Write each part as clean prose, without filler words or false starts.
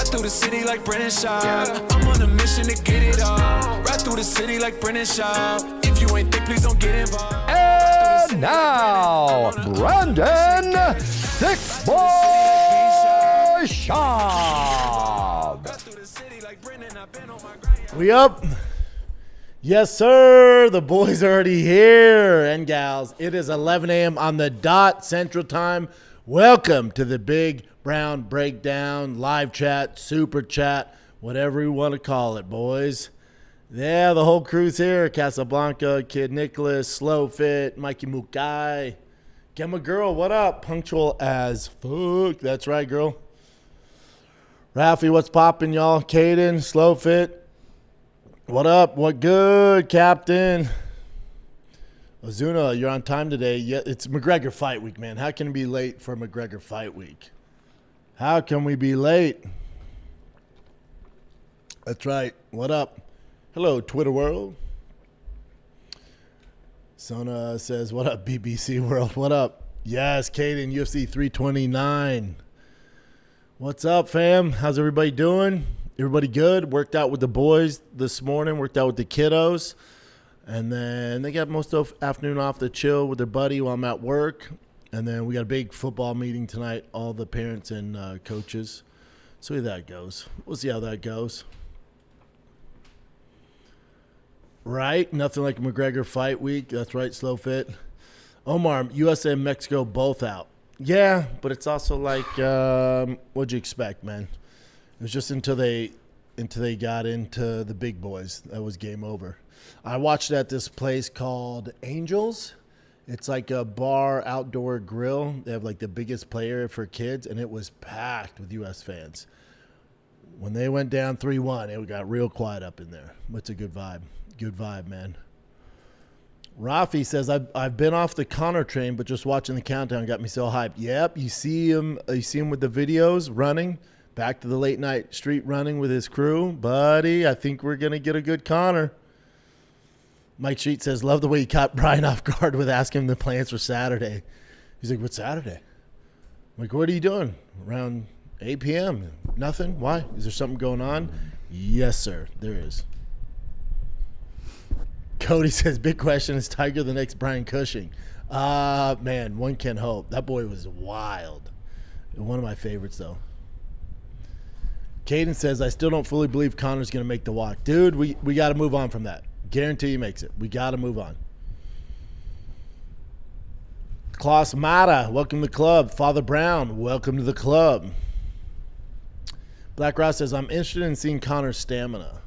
Ride through the city like Brennan Schaub. I'm on a mission to get it all. Ride through the city like Brennan Schaub. If you ain't thick, please don't get involved. And now, Brandon Thick Boy Schaub. We up? Yes, sir. The boys are already here. And gals, it is 11 a.m. on the dot Central Time. Welcome to the Big Brown Breakdown, live chat, super chat, whatever you want to call it, boys. Yeah, the whole crew's here. Casablanca, Kid Nicholas, Slow Fit, Mikey Mukai. Gemma Girl, what up? Punctual as fuck. That's right, girl. Ralphie, what's poppin', y'all? Caden, Slow Fit. What up? What good, Captain? Ozuna, you're on time today. Yeah, it's McGregor fight week, man. How can we be late for McGregor fight week? How can we be late? That's right. What up? Hello, Twitter world. Sona says, what up, BBC world? What up? Yes, Caden, UFC 329. What's up, fam? How's everybody doing? Everybody good? Worked out with the boys this morning. Worked out with the kiddos. And then they got most of the afternoon off to chill with their buddy while I'm at work. And then we got a big football meeting tonight, all the parents and coaches. So that goes. We'll see how that goes. Right? Nothing like McGregor fight week. That's right, Slow Fit. Omar, USA and Mexico both out. Yeah, but it's also like, what'd you expect, man? It was just until they got into the big boys. That was game over. I watched at this place called Angels. It's like a bar outdoor grill. They have like the biggest player for kids, and it was packed with U.S. fans. When they went down 3-1, it got real quiet up in there. It's a good vibe. Good vibe, man. Rafi says, I've been off the Conor train, but just watching the countdown got me so hyped. Yep, you see him with the videos running. Back to the late night street running with his crew. Buddy, I think we're going to get a good Conor. Mike Sheet says, love the way you caught Brian off guard with asking him the plans for Saturday. He's like, what's Saturday? I'm like, what are you doing? Around 8 p.m. Nothing? Why? Is there something going on? Yes, sir. There is. Cody says, big question, is Tiger the next Brian Cushing? Man, one can hope. That boy was wild. One of my favorites, though. Caden says, I still don't fully believe Conor's going to make the walk. Dude, we got to move on from that. Guarantee he makes it. We got to move on. Klaus Mata, welcome to the club. Father Brown, welcome to the club. Black Ross says, I'm interested in seeing Conor's stamina.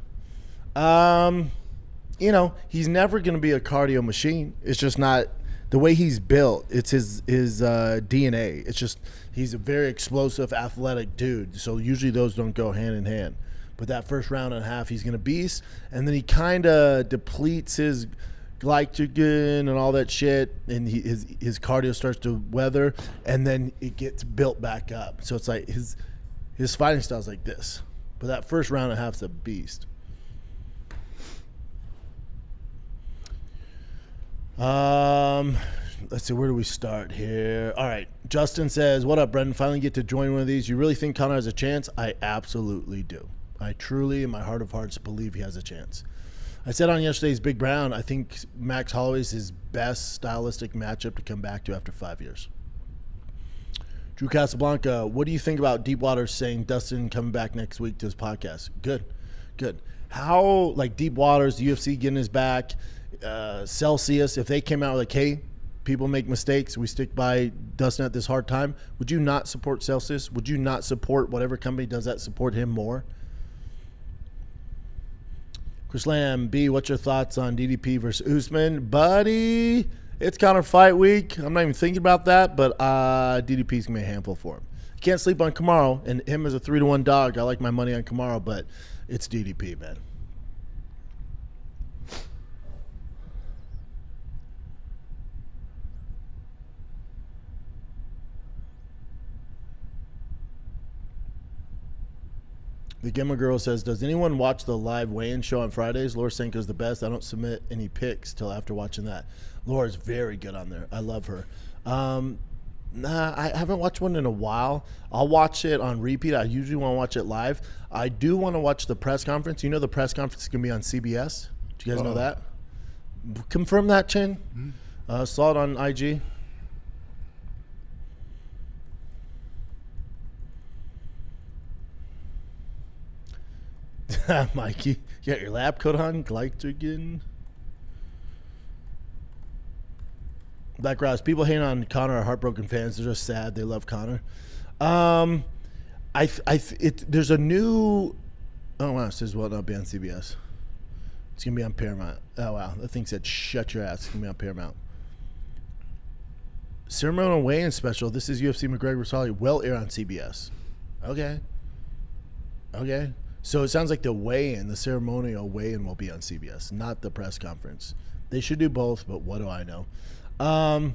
He's never going to be a cardio machine. It's just not the way he's built. It's his DNA. It's just he's a very explosive, athletic dude. So usually those don't go hand in hand. But that first round and a half, he's going to beast. And then he kind of depletes his glycogen and all that shit. And his cardio starts to weather. And then it gets built back up. So it's like his fighting style is like this. But that first round and a half is a beast. Let's see, where do we start here? All right, Justin says, what up, Brendan? Finally get to join one of these. You really think Conor has a chance? I absolutely do. I truly, in my heart of hearts, believe he has a chance. I said on yesterday's Big Brown, I think Max Holloway is his best stylistic matchup to come back to after 5 years. Drew Casablanca, what do you think about Deepwater saying Dustin coming back next week to his podcast? Good. How, like, Deepwater's, the UFC getting his back, Celsius, if they came out like, hey, people make mistakes, we stick by Dustin at this hard time, would you not support Celsius? Would you not support whatever company does that, support him more? Chris Lamb, B, what's your thoughts on DDP versus Usman? Buddy, it's Conor fight week. I'm not even thinking about that, but DDP's going to be a handful for him. Can't sleep on Kamaru, and him as a 3-1 dog. I like my money on Kamaru, but it's DDP, man. The Gemma Girl says, does anyone watch the live weigh-in show on Fridays? Laura Senko's the best. I don't submit any picks till after watching that. Laura's very good on there. I love her. Nah, I haven't watched one in a while. I'll watch it on repeat. I usually want to watch it live. I do want to watch the press conference. You know the press conference is going to be on CBS? Do you guys know that? Confirm that, Chin. Saw it on IG. Mikey, you got your lab coat on? Glycogen. Black Ross, people hating on Conor are heartbroken fans. They're just sad. They love Conor. There's a new. Oh wow, it says will not be on CBS. It's gonna be on Paramount. Oh wow, that thing said shut your ass. It's gonna be on Paramount. Ceremonial weigh-in special. This is UFC McGregor Holloway. Will air on CBS. Okay. So it sounds like the weigh-in, the ceremonial weigh-in, will be on CBS, not the press conference. They should do both, but what do I know? I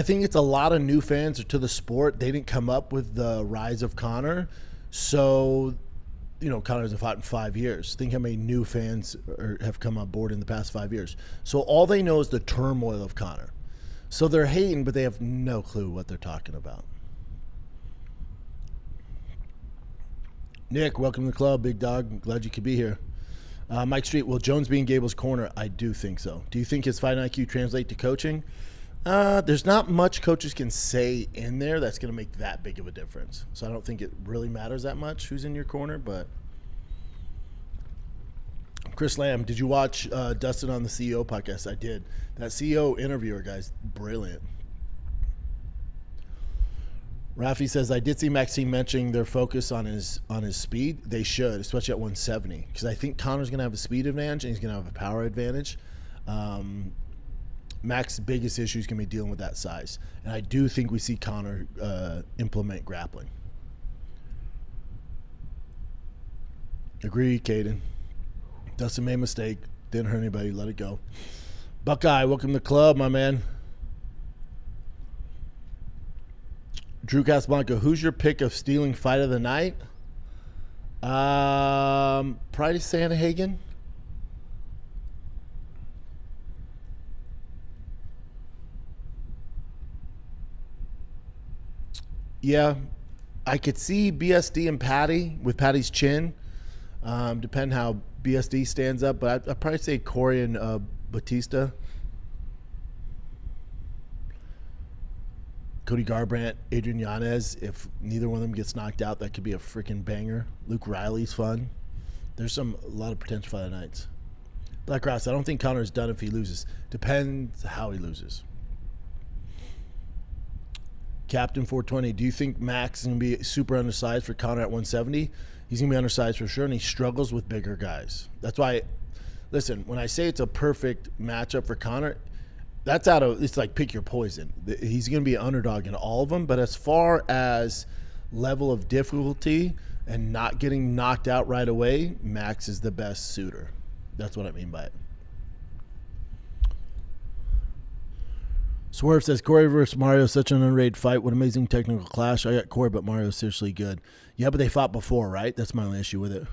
think it's a lot of new fans to the sport. They didn't come up with the rise of Conor. So, Conor hasn't fought in 5 years. Think how many new fans have come on board in the past 5 years. So all they know is the turmoil of Conor. So they're hating, but they have no clue what they're talking about. Nick, welcome to the club, big dog. I'm glad you could be here. Mike Street, will Jones be in Gable's corner? I do think so. Do you think his fight IQ translate to coaching? There's not much coaches can say in there that's going to make that big of a difference. So I don't think it really matters that much who's in your corner. But Chris Lamb, did you watch Dustin on the CEO podcast? I did. That CEO interviewer guy's brilliant. Rafi says, I did see Maxime mentioning their focus on his speed. They should, especially at 170, because I think Conor's going to have a speed advantage and he's going to have a power advantage. Max's biggest issue is going to be dealing with that size. And I do think we see Conor implement grappling. Agree, Caden. Dustin made a mistake. Didn't hurt anybody. Let it go. Buckeye, welcome to the club, my man. Drew Casablanca, who's your pick of stealing fight of the night? Probably Sandhagen. Yeah, I could see BSD and Patty with Patty's chin. Depend how BSD stands up, but I'd probably say Corey and Batista. Cody Garbrandt, Adrian Yanez. If neither one of them gets knocked out, that could be a freaking banger. Luke Riley's fun. There's a lot of potential for the nights. Black Ross, I don't think Conor's done if he loses. Depends how he loses. Captain 420, do you think Max is going to be super undersized for Conor at 170? He's going to be undersized for sure, and he struggles with bigger guys. That's why, listen, when I say it's a perfect matchup for Conor, it's like pick your poison. He's going to be an underdog in all of them, but as far as level of difficulty and not getting knocked out right away, Max is the best suitor. That's what I mean by it. Swerve says, Corey versus Mario, such an underrated fight. What amazing technical clash. I got Corey, but Mario's seriously good. Yeah, but they fought before, right? That's my only issue with it.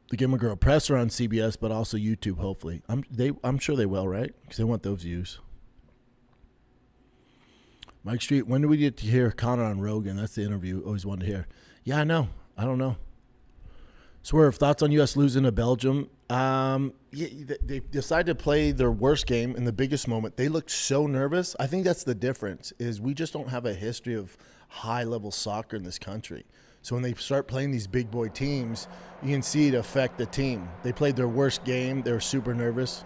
The Give 'em a Girl presser on CBS, but also YouTube, hopefully. I'm sure they will, right? Because they want those views. Mike Street, when do we get to hear Conor on Rogan? That's the interview. Always wanted to hear. Yeah, I know. I don't know. Swerve, thoughts on U.S. losing to Belgium? They decided to play their worst game in the biggest moment. They looked so nervous. I think that's the difference, is we just don't have a history of high-level soccer in this country. So when they start playing these big boy teams, you can see it affect the team. They played their worst game. They were super nervous.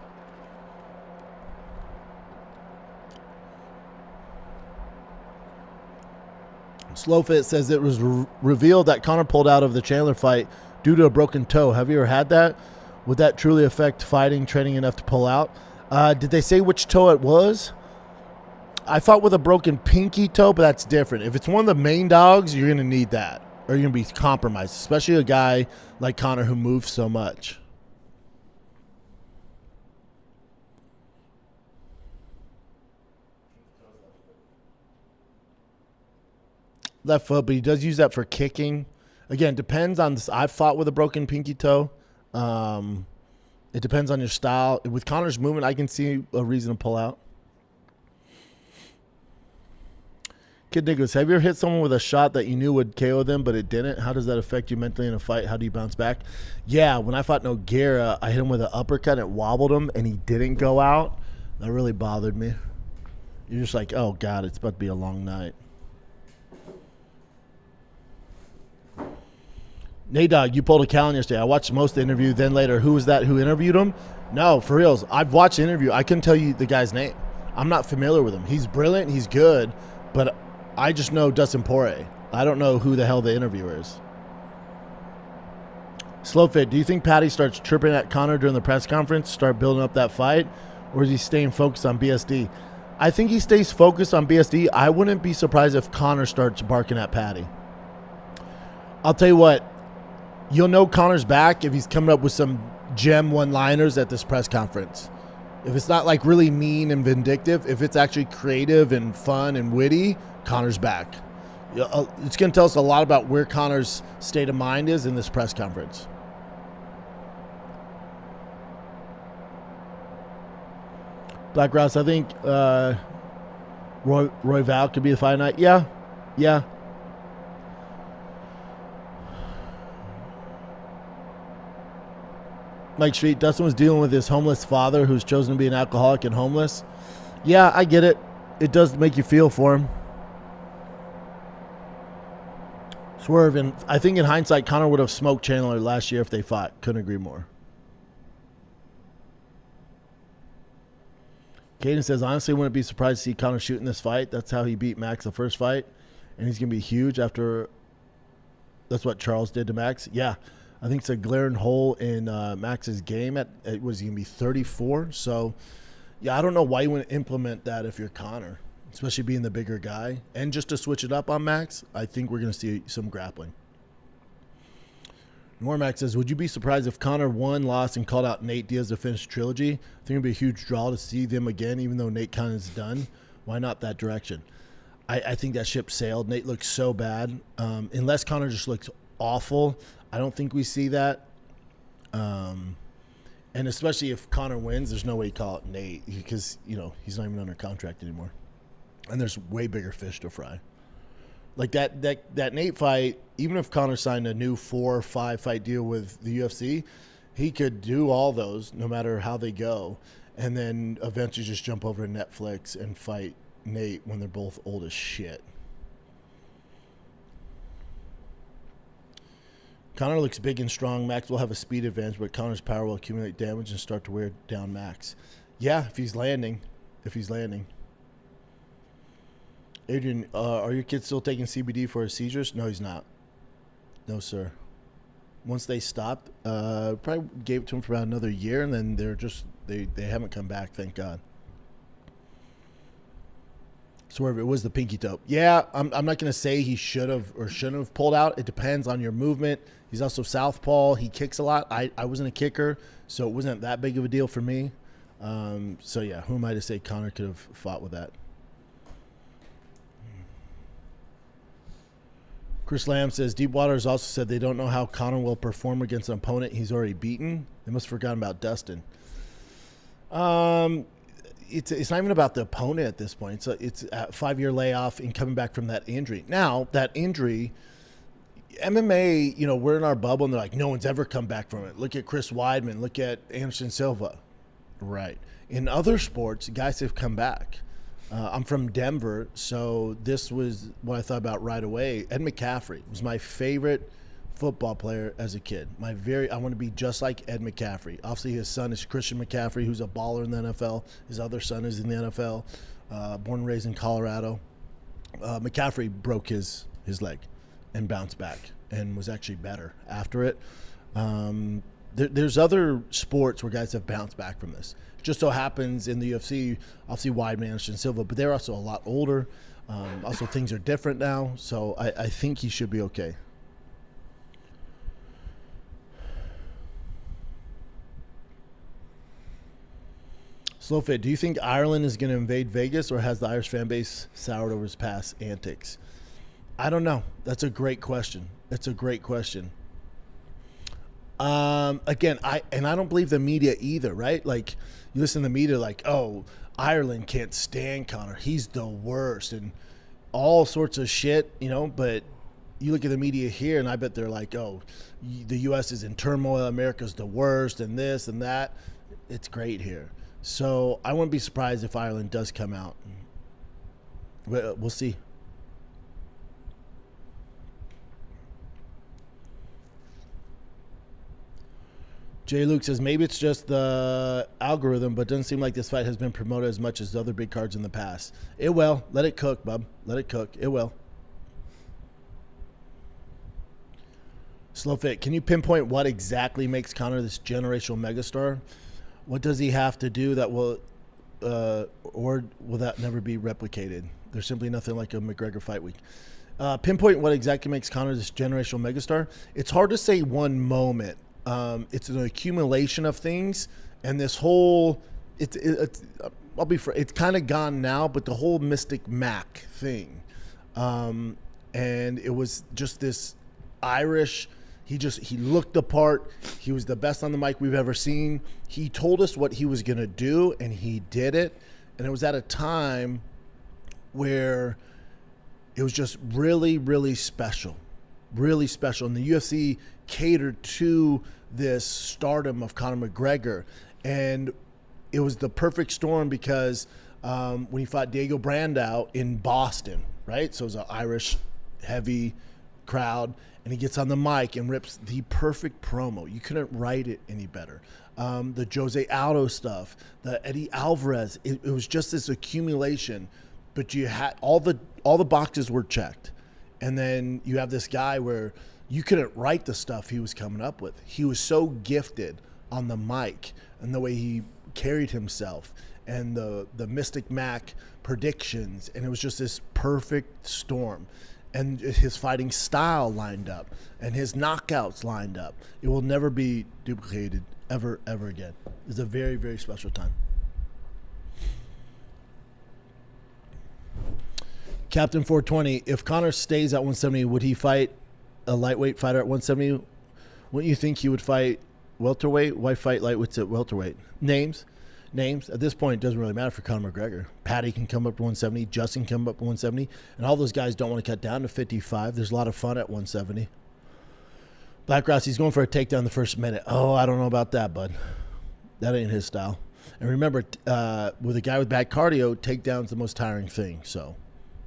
Slowfit says it was revealed that Conor pulled out of the Chandler fight due to a broken toe. Have you ever had that? Would that truly affect fighting, training enough to pull out? Did they say which toe it was? I fought with a broken pinky toe, but that's different. If it's one of the main dogs, you're going to need that. Or you're going to be compromised, especially a guy like Conor who moves so much. Left foot, but he does use that for kicking. Again, depends on this. I've fought with a broken pinky toe. It depends on your style. With Conor's movement, I can see a reason to pull out. Kid Nicholas, have you ever hit someone with a shot that you knew would KO them, but it didn't? How does that affect you mentally in a fight? How do you bounce back? Yeah, when I fought Nogueira, I hit him with an uppercut. It wobbled him, and he didn't go out. That really bothered me. You're just like, oh, God, it's about to be a long night. Nate Dogg, you pulled a Callan yesterday. I watched most of the interview. Then later, who was that who interviewed him? No, for reals. I've watched the interview. I couldn't tell you the guy's name. I'm not familiar with him. He's brilliant. He's good. But I just know Dustin Poirier. I don't know who the hell the interviewer is. Slowfit, do you think Patty starts tripping at Conor during the press conference, start building up that fight, or is he staying focused on BSD? I think he stays focused on BSD. I wouldn't be surprised if Conor starts barking at Patty. I'll tell you what, you'll know Conor's back if he's coming up with some gem one-liners at this press conference. If it's not like really mean and vindictive, if it's actually creative and fun and witty, Conor's back. It's going to tell us a lot about where Conor's state of mind is in this press conference. Black Rouse, I think Roy Val could be the fight night. Yeah. Mike Street, Dustin was dealing with his homeless father who's chosen to be an alcoholic and homeless. Yeah, I get it. It does make you feel for him. Swerve, and I think in hindsight, Conor would have smoked Chandler last year if they fought. Couldn't agree more. Caden says, honestly, wouldn't be surprised to see Conor shoot in this fight. That's how he beat Max the first fight. And he's going to be huge after. That's what Charles did to Max. Yeah. I think it's a glaring hole in Max's game. Was he going to be 34? So, yeah, I don't know why you wouldn't implement that if you're Conor, especially being the bigger guy. And just to switch it up on Max, I think we're going to see some grappling. Normax says, would you be surprised if Conor won, lost, and called out Nate Diaz to finish the trilogy? I think it would be a huge draw to see them again, even though Nate kind of is done. Why not that direction? I think that ship sailed. Nate looks so bad. Unless Conor just looks awful, I don't think we see that. And especially if Conor wins, there's no way you call it Nate because, he's not even under contract anymore. And there's way bigger fish to fry. Like that Nate fight, even if Conor signed a new 4 or 5 fight deal with the UFC, he could do all those no matter how they go, and then eventually just jump over to Netflix and fight Nate when they're both old as shit. Conor looks big and strong. Max will have a speed advantage, but Conor's power will accumulate damage and start to wear down Max. Yeah, if he's landing. Adrian, are your kids still taking CBD for his seizures? No, he's not. No, sir. Once they stopped, probably gave it to him for about another year, and then they haven't come back, thank God. Swerve, it was the pinky toe. Yeah, I'm not going to say he should have or shouldn't have pulled out. It depends on your movement. He's also southpaw. He kicks a lot. I wasn't a kicker, so it wasn't that big of a deal for me. So, yeah, who am I to say Conor could have fought with that? Chris Lamb says, Deepwater has also said they don't know how Conor will perform against an opponent he's already beaten. They must have forgotten about Dustin. It's not even about the opponent at this point. It's a 5-year layoff and coming back from that injury. Now, that injury, MMA, we're in our bubble, and they're like, no one's ever come back from it. Look at Chris Weidman. Look at Anderson Silva. Right. In other sports, guys have come back. I'm from Denver, so this was what I thought about right away. Ed McCaffrey was my favorite football player as a kid. I want to be just like Ed McCaffrey. Obviously, his son is Christian McCaffrey, who's a baller in the NFL. His other son is in the NFL, born and raised in Colorado. McCaffrey broke his leg and bounced back and was actually better after it. There's other sports where guys have bounced back from this. Just so happens in the UFC, obviously Weidman, Anderson Silva, but they're also a lot older. Also, things are different now, so I think he should be okay. Slowfit, do you think Ireland is going to invade Vegas, or has the Irish fan base soured over his past antics? I don't know. That's a great question. Again, I don't believe the media either, right? Like, you listen to the media like, oh, Ireland can't stand Conor. He's the worst and all sorts of shit, but you look at the media here and I bet they're like, oh, the U.S. is in turmoil, America's the worst and this and that. It's great here. So I wouldn't be surprised if Ireland does come out. We'll see. Jay Luke says, maybe it's just the algorithm, but doesn't seem like this fight has been promoted as much as the other big cards in the past. It will. Let it cook, bub. Let it cook. It will. Slow Fit, can you pinpoint what exactly makes Conor this generational megastar? What does he have to do that will, or will that never be replicated? There's simply nothing like a McGregor fight week. Pinpoint what exactly makes Conor this generational megastar. It's hard to say one moment. It's an accumulation of things, and this whole it's kind of gone now, but the whole Mystic Mac thing, and it was just this Irish. He looked the part. He was the best on the mic we've ever seen. He told us what he was gonna do, and he did it. And it was at a time where it was just really, really special, really special. And the UFC catered to this stardom of Conor McGregor, and it was the perfect storm because when he fought Diego Brandao in Boston, right? So it was an Irish heavy crowd, and he gets on the mic and rips the perfect promo. You couldn't write it any better. The Jose Aldo stuff, the Eddie Alvarez, it was just this accumulation, but you had all the boxes were checked. And then you have this guy where you couldn't write the stuff he was coming up with. He was so gifted on the mic and the way he carried himself and the Mystic Mac predictions. And it was just this perfect storm. And his fighting style lined up and his knockouts lined up. It will never be duplicated ever, ever again. It's a very, very special time. Captain 420, if Conor stays at 170, would he fight a lightweight fighter at 170? Wouldn't you think he would fight welterweight? Why fight lightweights at welterweight? Names. At this point, it doesn't really matter for Conor McGregor. Patty can come up to 170. Justin can come up to 170. And all those guys don't want to cut down to 55. There's a lot of fun at 170. Black Ross, he's going for a takedown the first minute. Oh, I don't know about that, bud. That ain't his style. And remember, with a guy with bad cardio, takedown's the most tiring thing. So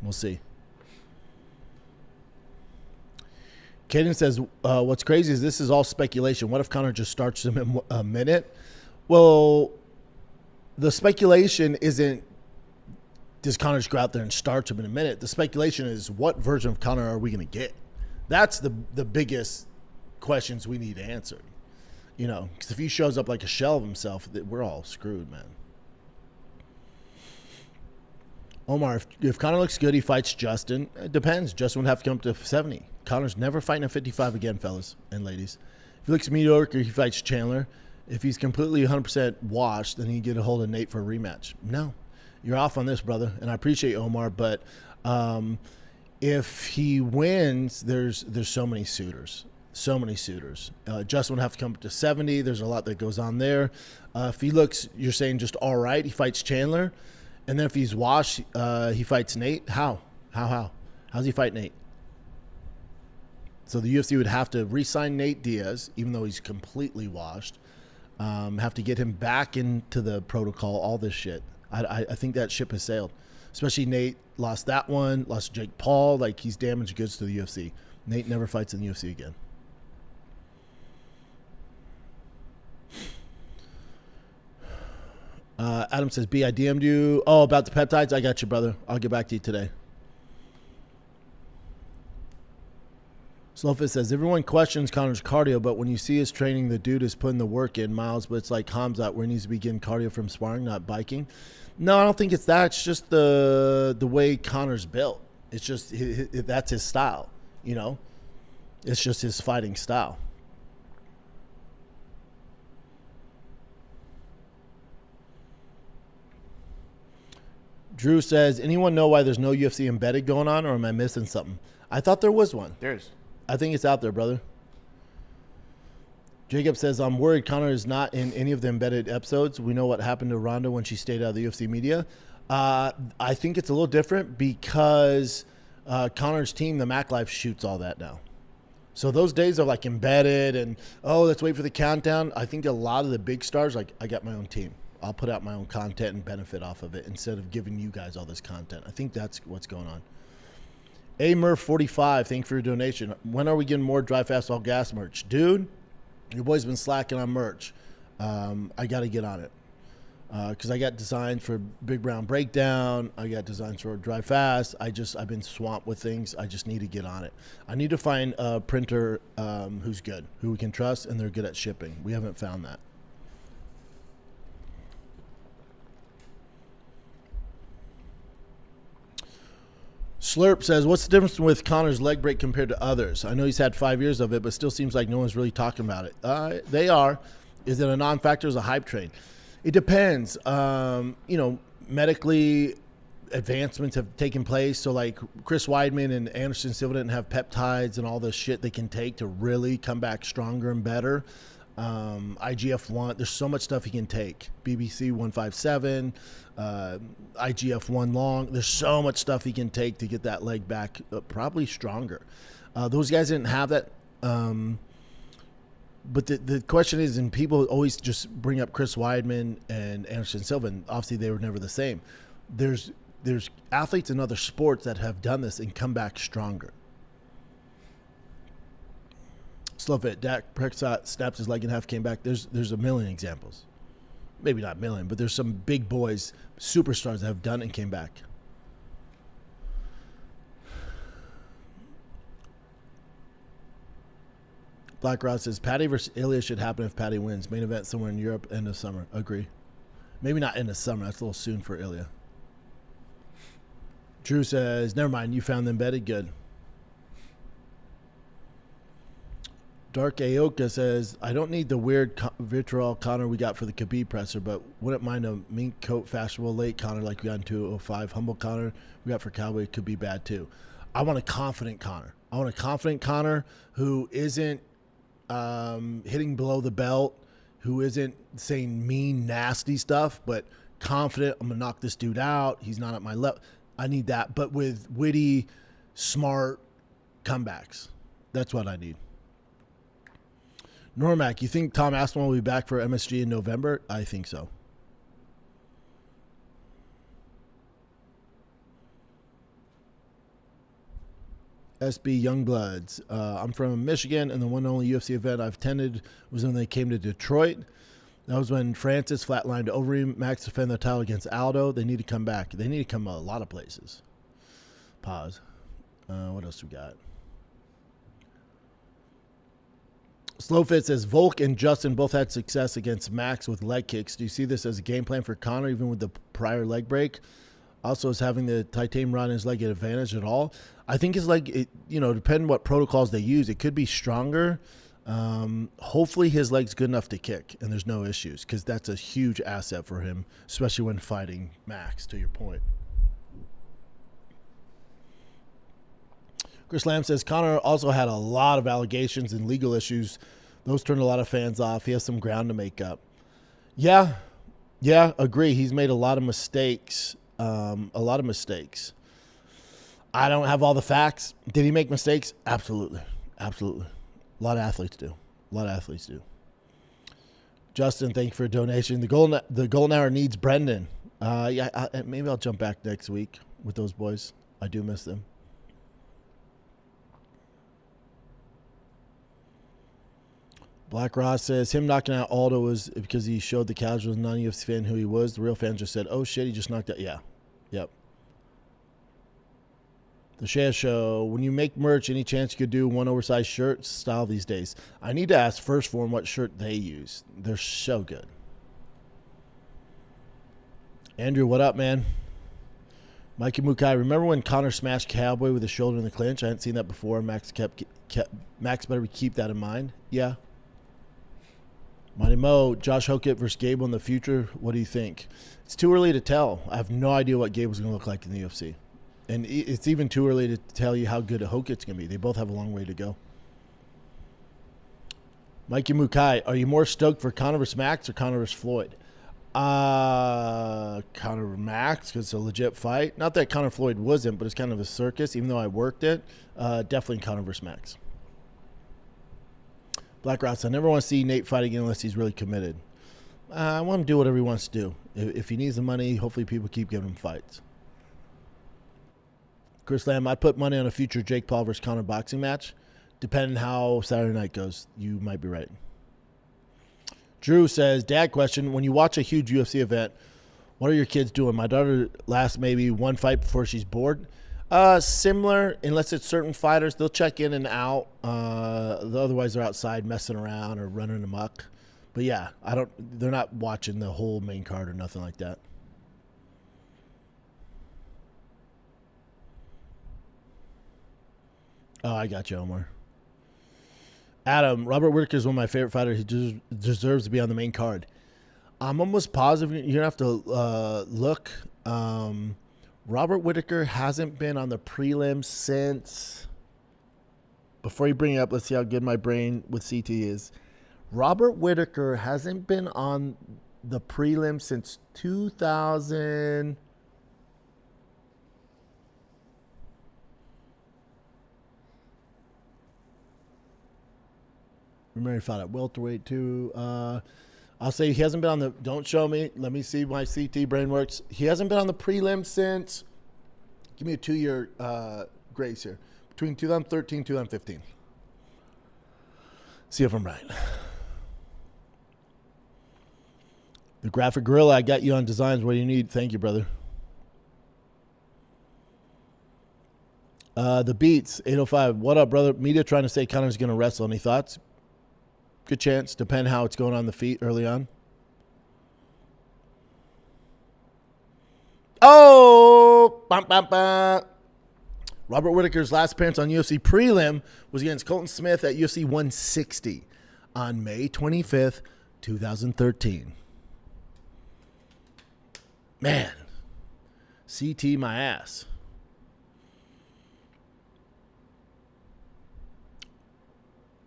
we'll see. Kaden says, what's crazy is this is all speculation. What if Conor just starts him in a minute? Well, the speculation isn't does Conor just go out there and start him in a minute. The speculation is what version of Conor are we going to get? That's the biggest questions we need answered. Because if he shows up like a shell of himself, we're all screwed, man. Omar, if Conor looks good, he fights Justin. It depends. Justin would have to come up to 70. Conor's never fighting at 55 again, fellas and ladies. If he looks mediocre, he fights Chandler. If he's completely 100% washed, then he can get a hold of Nate for a rematch. No, you're off on this, brother. And I appreciate Omar, but if he wins, there's so many suitors. So many suitors. Justin would have to come up to 70. There's a lot that goes on there. If he looks, you're saying just all right, he fights Chandler. And then if he's washed, he fights Nate. How? How's he fight Nate? So the UFC would have to re-sign Nate Diaz, even though he's completely washed. Have to get him back into the protocol, all this shit. I think that ship has sailed. Especially Nate lost that one, lost Jake Paul. Like, he's damaged goods to the UFC. Nate never fights in the UFC again. Adam says, B, I DM'd you. Oh, about the peptides? I got you, brother. I'll get back to you today. Slowfit says, everyone questions Conor's cardio, but when you see his training, the dude is putting the work in, Miles, but it's like Hamzat where he needs to be getting cardio from sparring, not biking. No, I don't think it's that. It's just the way Conor's built. It's just that's his style, It's just his fighting style. Drew says, anyone know why there's no UFC embedded going on, or am I missing something? I thought there was one. There's. I think it's out there, brother. Jacob says, I'm worried Conor is not in any of the embedded episodes. We know what happened to Ronda when she stayed out of the UFC media. I think it's a little different because Conor's team, the Mac Life, shoots all that now. So those days are like embedded and, let's wait for the countdown. I think a lot of the big stars, like, I got my own team. I'll put out my own content and benefit off of it instead of giving you guys all this content. I think that's what's going on. Amurph45, thank you for your donation. When are we getting more Dry Fast All Gas merch? Dude, your boy's been slacking on merch. I got to get on it. Because I got designs for Big Brown Breakdown. I got designs for Dry Fast. I've been swamped with things. I just need to get on it. I need to find a printer who's good, who we can trust, and they're good at shipping. We haven't found that. Slurp says, what's the difference with Conor's leg break compared to others? I know he's had 5 years of it, but still seems like no one's really talking about it. They are. Is it a non-factor? Is a hype train? It depends. Medically, advancements have taken place. So, like, Chris Weidman and Anderson Silva didn't have peptides and all the shit they can take to really come back stronger and better. IGF-1, there's so much stuff he can take. BBC 157, IGF-1 long. There's so much stuff he can take to get that leg back probably stronger. Those guys didn't have that. But the question is, and people always just bring up Chris Weidman and Anderson Silva, and obviously they were never the same. There's athletes in other sports that have done this and come back stronger. Slowfit, Dak Prescott snapped his leg in half, came back. There's a million examples. Maybe not a million, but there's some big boys, superstars that have done it and came back. Black Rod says, Patty versus Ilya should happen if Patty wins. Main event somewhere in Europe, end of summer. Agree. Maybe not end of summer. That's a little soon for Ilya. Drew says, never mind. You found them embedded. Good. Dark Aoka says, I don't need the weird vitriol Conor we got for the Khabib presser, but wouldn't mind a mink coat fashionable late Conor like we got in 205. Humble Conor we got for Cowboy could be bad too. I want a confident Conor. I want a confident Conor who isn't hitting below the belt, who isn't saying mean, nasty stuff, but confident. I'm going to knock this dude out. He's not at my level. I need that, but with witty, smart comebacks. That's what I need. Normac, you think Tom Aspinall will be back for MSG in November? I think so. SB Youngbloods. I'm from Michigan, and the one and only UFC event I've attended was when they came to Detroit. That was when Francis flatlined Overeem. Max defended the title against Aldo. They need to come back. They need to come a lot of places. Pause. What else we got? Slowfit says, Volk and Justin both had success against Max with leg kicks. Do you see this as a game plan for Conor, even with the prior leg break? Also, is having the titanium rod in his leg an advantage at all? I think his leg, depending what protocols they use, it could be stronger. Hopefully his leg's good enough to kick and there's no issues, because that's a huge asset for him, especially when fighting Max, to your point. Chris Lamb says, Conor also had a lot of allegations and legal issues. Those turned a lot of fans off. He has some ground to make up. Yeah, agree. He's made a lot of mistakes. I don't have all the facts. Did he make mistakes? Absolutely. A lot of athletes do. Justin, thank you for a donation. The Golden Hour needs Brendan. Maybe I'll jump back next week with those boys. I do miss them. Black Ross says, him knocking out Aldo was because he showed the casual non-UFC fan who he was. The real fan just said, oh shit, he just knocked out. Yeah. Yep. The Share Show, when you make merch, any chance you could do one oversized shirt style these days? I need to ask First Form what shirt they use. They're so good. Andrew, what up, man? Mikey Mukai, remember when Conor smashed Cowboy with his shoulder in the clinch? I hadn't seen that before. Max better keep that in mind. Yeah. Mighty Mo, Josh Hokett versus Gable in the future. What do you think? It's too early to tell. I have no idea what Gable's going to look like in the UFC. And it's even too early to tell you how good a Hokett's going to be. They both have a long way to go. Mikey Mukai, are you more stoked for Conor vs. Max or Conor vs. Floyd? Conor vs. Max, because it's a legit fight. Not that Conor Floyd wasn't, but it's kind of a circus, even though I worked it. Definitely Conor vs. Max. Black Ross, I never want to see Nate fight again unless he's really committed. I want him to do whatever he wants to do. If he needs the money, hopefully people keep giving him fights. Chris Lamb, I put money on a future Jake Paul versus Conor boxing match. Depending how Saturday night goes, you might be right. Drew says, Dad question, when you watch a huge UFC event, what are your kids doing? My daughter lasts maybe one fight before she's bored. Similar, unless it's certain fighters, they'll check in and out. Otherwise, they're outside messing around or running amok. But yeah, they're not watching the whole main card or nothing like that. Oh, I got you, Omar. Adam, Robert Whittaker is one of my favorite fighters. He deserves to be on the main card. I'm almost positive you're going to have to look. Robert Whittaker hasn't been on the prelim since... Before you bring it up, let's see how good my brain with CT is. Robert Whittaker hasn't been on the prelim since 2000... Remember, he fought at welterweight too. I'll say he hasn't been on the. Don't show me. Let me see my CT brain works. He hasn't been on the prelim since. Give me a 2-year grace here, between 2013 and 2015. See if I'm right. The Graphic Gorilla, I got you on designs. What do you need? Thank you, brother. The Beats 805. What up, brother? Media trying to say Conor's going to wrestle. Any thoughts? Good chance. Depend how it's going on the feet early on. Oh! Bum, bum, bum. Robert Whittaker's last appearance on UFC prelim was against Colton Smith at UFC 160 on May 25th, 2013. Man. CT my ass.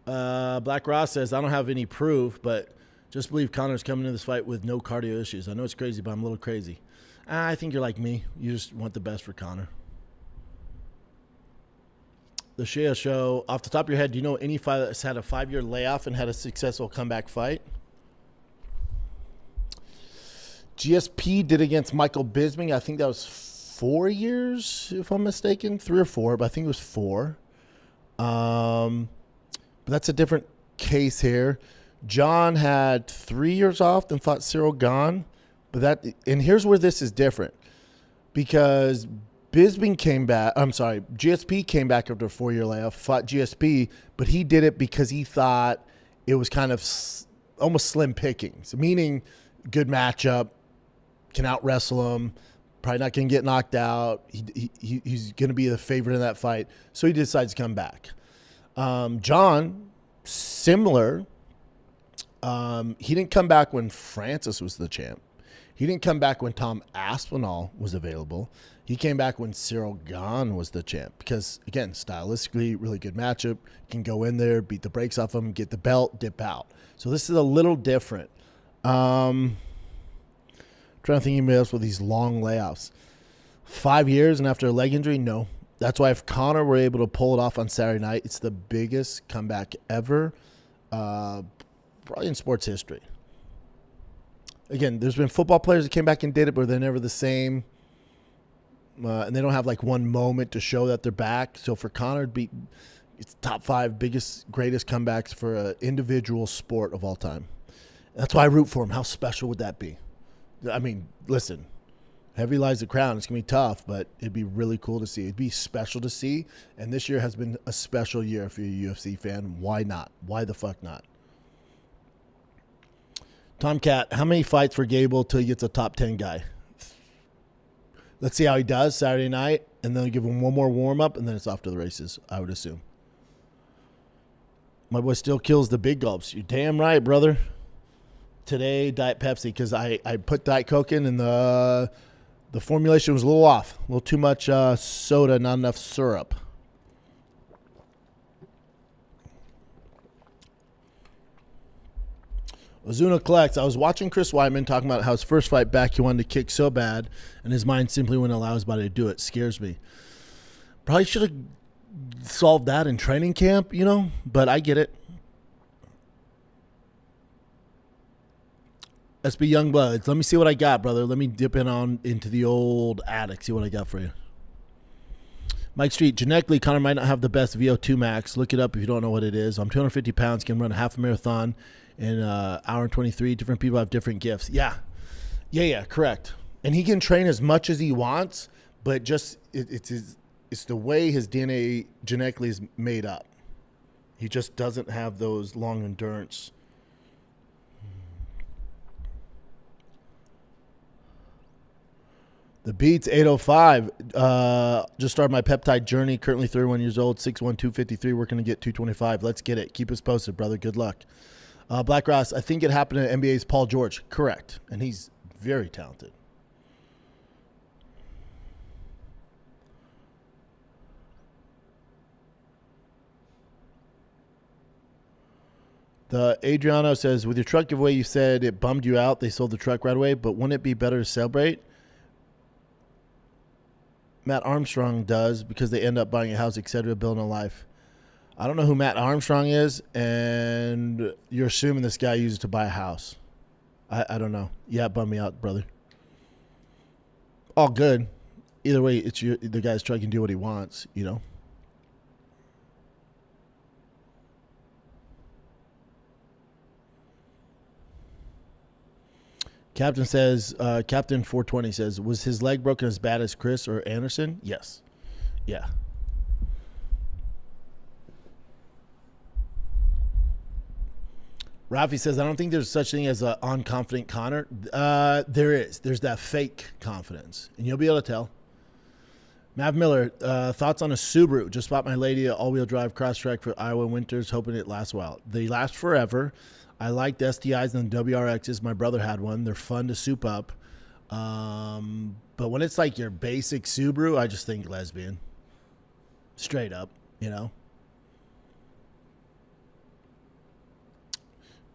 Black Ross says, I don't have any proof, but just believe Conor's coming into this fight with no cardio issues. I know it's crazy, but I'm a little crazy. I think you're like me. You just want the best for Conor. The Shea Show, off the top of your head, do you know any fight that's had a 5-year layoff and had a successful comeback fight? GSP did against Michael Bisping. I think that was 4 years, if I'm mistaken. 3 or 4, but I think it was 4. But that's a different case here. John had 3 years off, then fought Cyril Gahn. And here's where this is different. Because Bisping came back, GSP came back after a 4-year layoff, fought GSP, but he did it because he thought it was kind of almost slim pickings, meaning good matchup, can out wrestle him, probably not going to get knocked out. He's going to be the favorite in that fight. So he decides to come back. John, similar. He didn't come back when Francis was the champ. He didn't come back when Tom Aspinall was available. He came back when Cyril Gahn was the champ because, again, stylistically, really good matchup. Can go in there, beat the brakes off him, get the belt, dip out. So this is a little different. Trying to think anybody else with these long layoffs. 5 years and after a leg injury, no. That's why if Conor were able to pull it off on Saturday night, it's the biggest comeback ever, probably in sports history. Again, there's been football players that came back and did it, but they're never the same. And they don't have like one moment to show that they're back. So for Conor, it's top 5 biggest, greatest comebacks for an individual sport of all time. That's why I root for him. How special would that be? I mean, listen. Heavy lies the crown. It's going to be tough, but it'd be really cool to see. It'd be special to see. And this year has been a special year if you're a UFC fan. Why not? Why the fuck not? Tomcat, how many fights for Gable till he gets a top 10 guy? Let's see how he does Saturday night, and then give him one more warm-up, and then it's off to the races, I would assume. My boy still kills the big gulps. You're damn right, brother. Today, Diet Pepsi, because I put Diet Coke in, and the formulation was a little off. A little too much soda, not enough syrup. Ozuna collects. I was watching Chris Weidman talking about how his first fight back he wanted to kick so bad, and his mind simply wouldn't allow his body to do it. Scares me. Probably should have solved that in training camp, but I get it. SB Youngbloods. Let me see what I got, brother. Let me dip into the old attic, see what I got for you. Mike Street, genetically, Conor might not have the best VO2 max. Look it up if you don't know what it is. I'm 250 pounds, can run a half a marathon in an hour and 23. Different people have different gifts. Yeah, correct. And he can train as much as he wants, but just it's the way his DNA genetically is made up. He just doesn't have those long endurance. The Beats 805. Just started my peptide journey. Currently 31 years old. 6'1", 253. Working to get 225. Let's get it. Keep us posted, brother. Good luck. Black Ross. I think it happened at NBA's Paul George. Correct. And he's very talented. The Adriano says, with your truck giveaway, you said it bummed you out. They sold the truck right away. But wouldn't it be better to celebrate? Matt Armstrong does, because they end up buying a house, etc., building a life. I don't know who Matt Armstrong is, and you're assuming this guy used it to buy a house. I don't know. Yeah, it bummed me out, brother. All good. Either way, it's the guy's truck can do what he wants, Captain says, Captain 420 says, was his leg broken as bad as Chris or Anderson? Yes. Yeah. Rafi says, I don't think there's such thing as an unconfident Conor. There is. There's that fake confidence, and you'll be able to tell. Mav Miller, thoughts on a Subaru. Just bought my lady an all-wheel drive cross-track for Iowa winters, hoping it lasts a while. They last forever. I like the STIs and the WRXs. My brother had one. They're fun to soup up. But when it's like your basic Subaru, I just think lesbian. Straight up,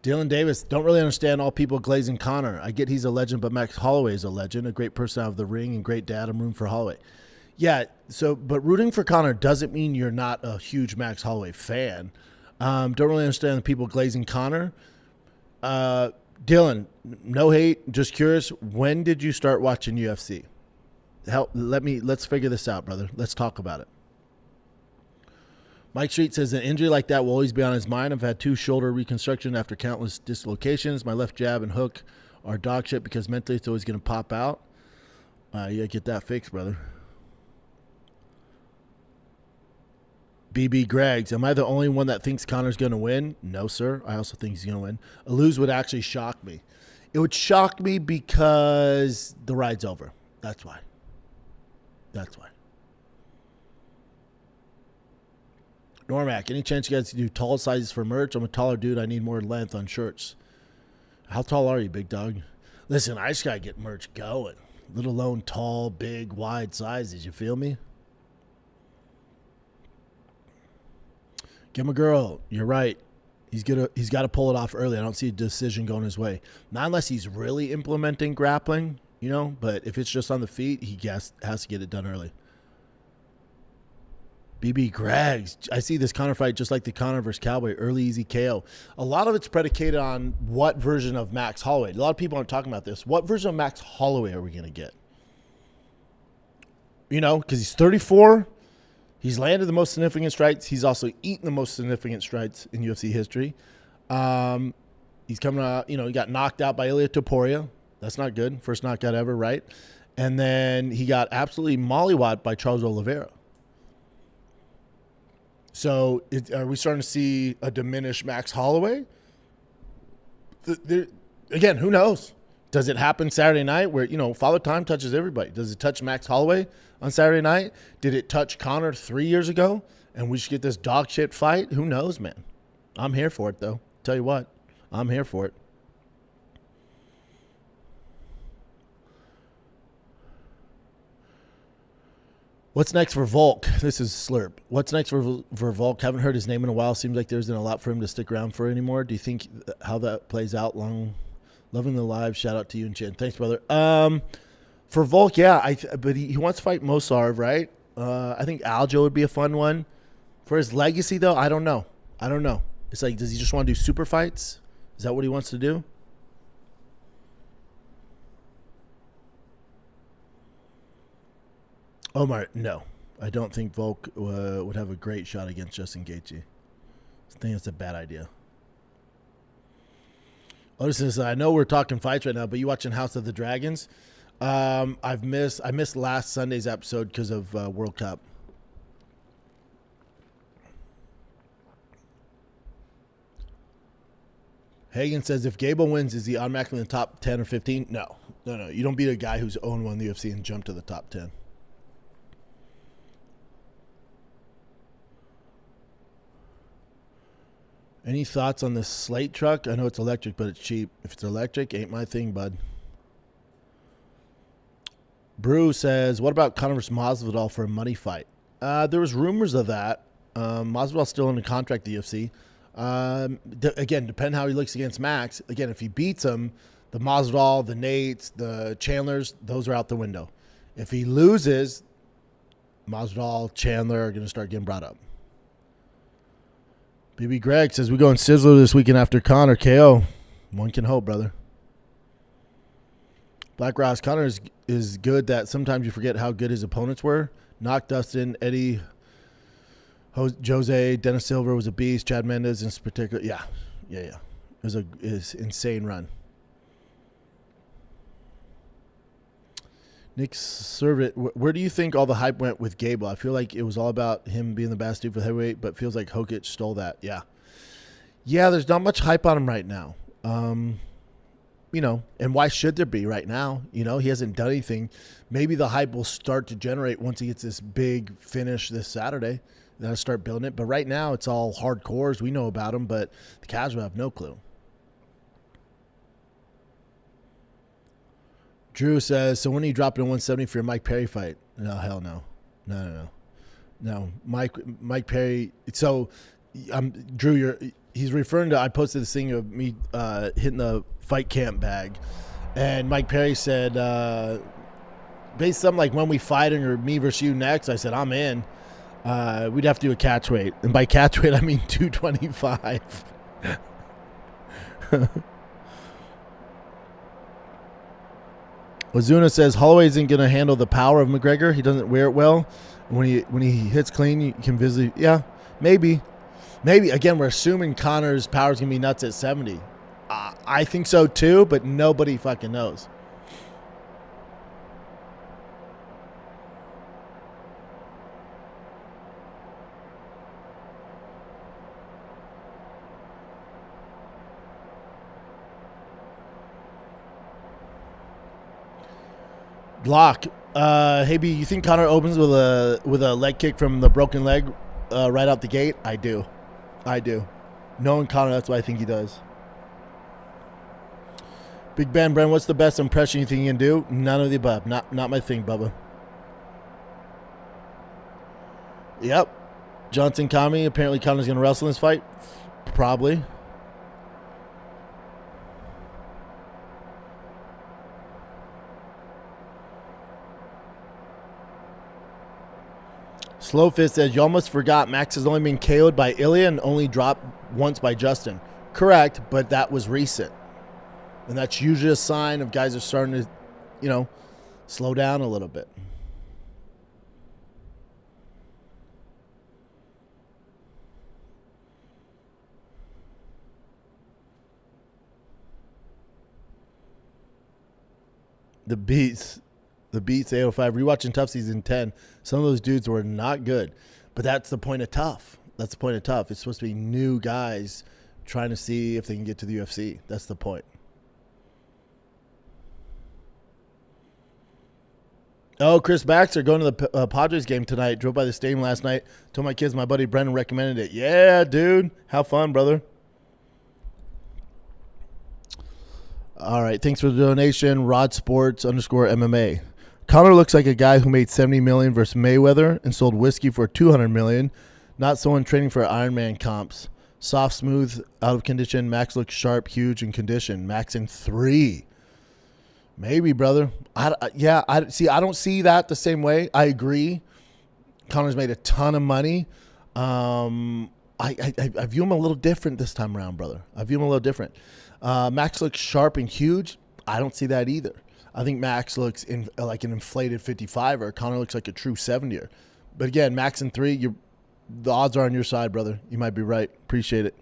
Dylan Davis, don't really understand all people glazing Conor. I get he's a legend, but Max Holloway is a legend, a great person out of the ring and great dad. I'm rooting for Holloway. Yeah, but rooting for Conor doesn't mean you're not a huge Max Holloway fan. Don't really understand the people glazing Conor. Dylan, no hate, just curious. When did you start watching UFC? Let's figure this out, brother. Let's talk about it. Mike Street says an injury like that will always be on his mind. I've had 2 shoulder reconstruction after countless dislocations. My left jab and hook are dog shit because mentally it's always going to pop out. You got to get that fixed, brother. BB Greggs, am I the only one that thinks Conor's going to win? No, sir. I also think he's going to win. A lose would actually shock me. It would shock me because the ride's over. That's why. Normac, any chance you guys can do tall sizes for merch? I'm a taller dude. I need more length on shirts. How tall are you, big dog? Listen, I just got to get merch going. Let alone tall, big, wide sizes. You feel me? Give him a girl. You're right. He's got to pull it off early. I don't see a decision going his way. Not unless he's really implementing grappling, But if it's just on the feet, he has to get it done early. BB Greggs. I see this Conor fight just like the Conor versus Cowboy. Early, easy KO. A lot of it's predicated on what version of Max Holloway. A lot of people aren't talking about this. What version of Max Holloway are we going to get? Because he's 34. He's landed the most significant strikes. He's also eaten the most significant strikes in UFC history. He's coming out, he got knocked out by Ilia Topuria. That's not good. First knockout ever, right? And then he got absolutely mollywopped by Charles Oliveira. So are we starting to see a diminished Max Holloway? Again, who knows? Does it happen Saturday night where, Father Time touches everybody? Does it touch Max Holloway on Saturday night? Did it touch Conor 3 years ago? And we just get this dog shit fight? Who knows, man? I'm here for it, though. Tell you what, I'm here for it. What's next for Volk? This is Slurp. What's next for Volk? Haven't heard his name in a while. Seems like there isn't a lot for him to stick around for anymore. Do you think how that plays out? Loving the live. Shout out to you and Chin. Thanks, brother. For Volk, yeah, but he wants to fight Mosarv, right? I think Aljo would be a fun one. For his legacy, though, I don't know. It's like, does he just want to do super fights? Is that what he wants to do? Omar, no. I don't think Volk would have a great shot against Justin Gaethje. I think that's a bad idea. Listen, I know we're talking fights right now, but you watching House of the Dragons? I missed last Sunday's episode because of World Cup. Hagen says, if Gable wins, is he automatically in the top 10 or 15? No. You don't beat a guy who's 0-1 in the UFC and jump to the top 10. Any thoughts on this Slate truck? I know it's electric, but it's cheap. If it's electric, ain't my thing, bud. Brew says, what about Conor versus Masvidal for a money fight? There was rumors of that. Masvidal's still in the contract at the UFC. Again, depending how he looks against Max. Again, if he beats him, the Masvidal, the Nates, the Chandlers, those are out the window. If he loses, Masvidal, Chandler are going to start getting brought up. BB Greg says, we go in Sizzler this weekend after Conor KO. One can hope, brother. Black Ross, Conor is good that sometimes you forget how good his opponents were. Knocked Dustin, Eddie, Jose, Dennis Silva was a beast. Chad Mendes in particular. Yeah. It was an insane run. Nick Servant, where do you think all the hype went with Gable? I feel like it was all about him being the best dude for heavyweight, but feels like Jokic stole that. Yeah, there's not much hype on him right now. And why should there be right now? He hasn't done anything. Maybe the hype will start to generate once he gets this big finish this Saturday. Then I'll start building it. But right now, it's all hardcores. We know about him, but the casual have no clue. Drew says, so when are you dropping to 170 for your Mike Perry fight? No, hell no. No. Mike Perry. So, Drew, he's referring to, I posted this thing of me hitting the fight camp bag. And Mike Perry said, based something like when we fight or me versus you next, I said, I'm in. We'd have to do a catch weight. And by catch weight, I mean 225. Ozuna says Holloway isn't going to handle the power of McGregor. He doesn't wear it well. When he hits clean, you can visit. Yeah, maybe. Again, we're assuming Conor's power is going to be nuts at 70. I think so too, but nobody fucking knows. Block. Hey B, you think Conor opens with a leg kick from the broken leg right out the gate? I do. Knowing Conor, that's what I think he does. Big Ben, Bren, what's the best impression you think you can do? None of the above. Not my thing, Bubba. Yep. Johnson Kami. Apparently Conor's going to wrestle in this fight. Probably. Slowfist says, you almost forgot Max has only been KO'd by Ilya and only dropped once by Justin. Correct, but that was recent. And that's usually a sign of guys are starting to, slow down a little bit. The Beats 805. Rewatching Tough Season 10. Some of those dudes were not good. But that's the point of Tough. It's supposed to be new guys trying to see if they can get to the UFC. That's the point. Oh, Chris Baxter going to the Padres game tonight. Drove by the stadium last night. Told my kids my buddy Brendan recommended it. Yeah, dude. Have fun, brother. All right. Thanks for the donation. Rod Sports _ MMA. Conor looks like a guy who made $70 million versus Mayweather and sold whiskey for $200 million, not someone training for Ironman comps. Soft, smooth, out of condition. Max looks sharp, huge, in condition. Max in 3. Maybe, brother. I don't see that the same way. I agree. Conor's made a ton of money. I view him a little different this time around, brother. I view him a little different. Max looks sharp and huge. I don't see that either. I think Max looks like an inflated 55er. Conor looks like a true 70er. But again, Max in 3, the odds are on your side, brother. You might be right. Appreciate it.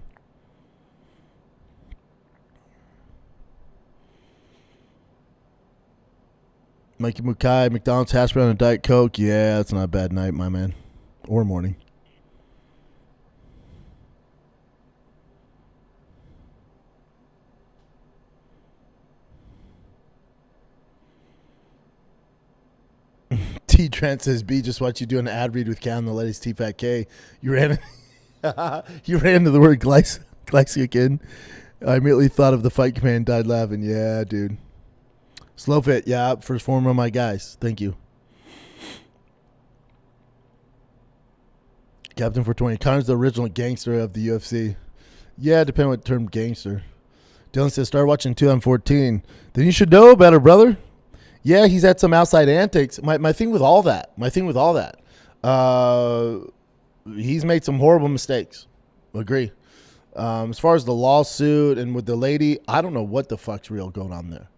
Mikey Mukai, McDonald's hash brown and Diet Coke. Yeah, that's not a bad night, my man. Or morning. T. Trent says, B, just watch you do an ad read with Cam, the latest T-Fat K. You ran into the word glycogen. I immediately thought of the fight command, died laughing. Yeah, dude. Slow fit, yeah, first form of my guys. Thank you. Captain 420. Conor's the original gangster of the UFC. Yeah, depending on what term gangster. Dylan says, start watching 2014. Then you should know better, brother. Yeah, he's had some outside antics. My thing with all that, he's made some horrible mistakes. Agree. As far as the lawsuit and with the lady, I don't know what the fuck's real going on there.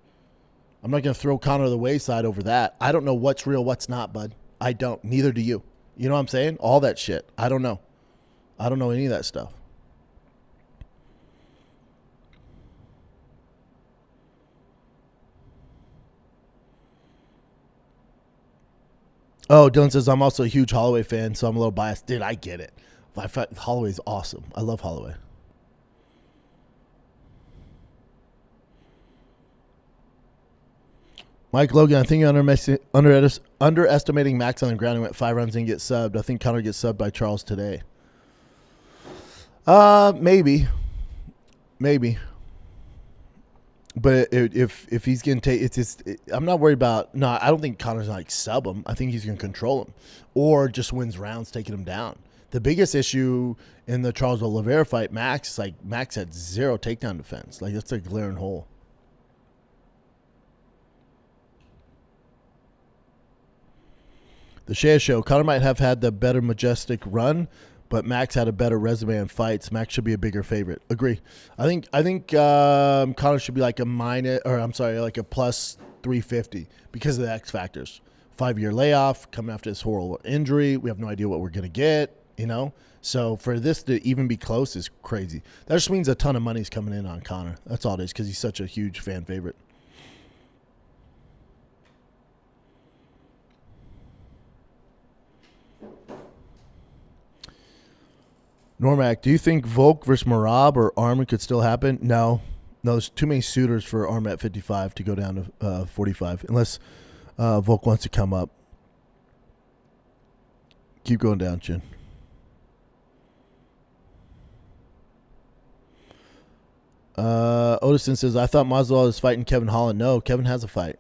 I'm not going to throw Conor to the wayside over that. I don't know what's real, what's not, bud. I don't. Neither do you. You know what I'm saying? All that shit. I don't know. I don't know any of that stuff. Oh, Dylan says, I'm also a huge Holloway fan, so I'm a little biased. Dude, I get it. Holloway's awesome. I love Holloway. Mike Logan, I think you're underestimating Max on the ground. He went 5 rounds and get subbed. I think Conor gets subbed by Charles today. Maybe. But if he's going to take, I'm not worried about. No, I don't think Conor's going to sub him. I think he's going to control him, or just wins rounds taking him down. The biggest issue in the Charles Oliveira fight, Max had 0 takedown defense. Like, that's a glaring hole. The Shea Show. Conor might have had the better majestic run, but Max had a better resume in fights. Max should be a bigger favorite. Agree. I think Conor should be like a plus 350 because of the X factors. 5-year layoff, coming after this horrible injury. We have no idea what we're gonna get. So for this to even be close is crazy. That just means a ton of money's coming in on Conor. That's all it is because he's such a huge fan favorite. Normac, do you think Volk versus Marab or Arman could still happen? No, there's too many suitors for Arman at 55 to go down to 45, unless Volk wants to come up. Keep going down, Chin. Odison says, I thought Masvidal is fighting Kevin Holland. No, Kevin has a fight.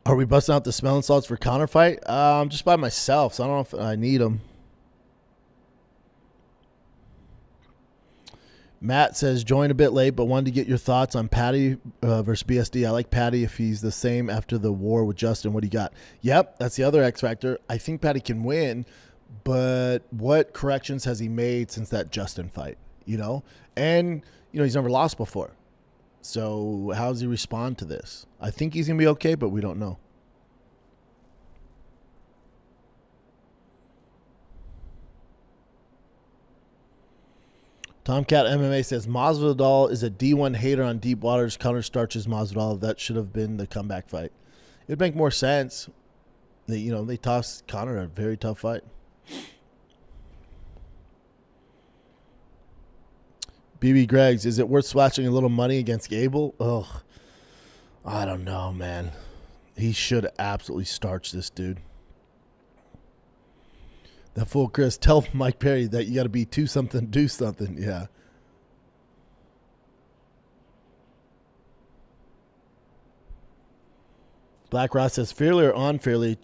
Are we busting out the smelling salts for Conor fight? I'm just by myself, so I don't know if I need them. Matt says, joined a bit late, but wanted to get your thoughts on Patty versus BSD. I like Patty if he's the same after the war with Justin. What do you got? Yep, that's the other X factor. I think Patty can win, but what corrections has he made since that Justin fight? And he's never lost before. So how does he respond to this? I think he's going to be okay, but we don't know. Tomcat MMA says, Masvidal is a D1 hater on deep waters. Conor starches Masvidal. That should have been the comeback fight. It'd make more sense. They tossed Conor a very tough fight. BB Greggs, is it worth splashing a little money against Gable? Ugh. I don't know, man. He should absolutely starch this dude. That fool Chris, tell Mike Perry that you got to be to something, do something. Yeah. Black Ross says, fairly or unfairly,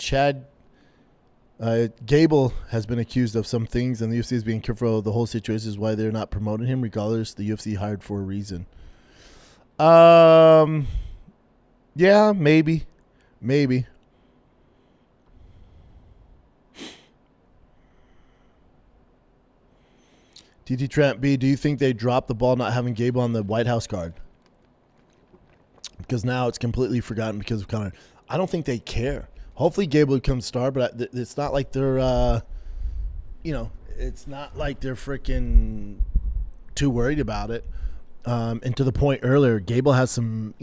Gable has been accused of some things, and the UFC is being careful of the whole situation is why they're not promoting him. Regardless, the UFC hired for a reason. Yeah, maybe. TT Trent B, do you think they dropped the ball not having Gable on the White House card? Because now it's completely forgotten because of Conor. I don't think they care. Hopefully Gable becomes star, but it's not like they're, it's not like they're freaking too worried about it. And to the point earlier, Gable has some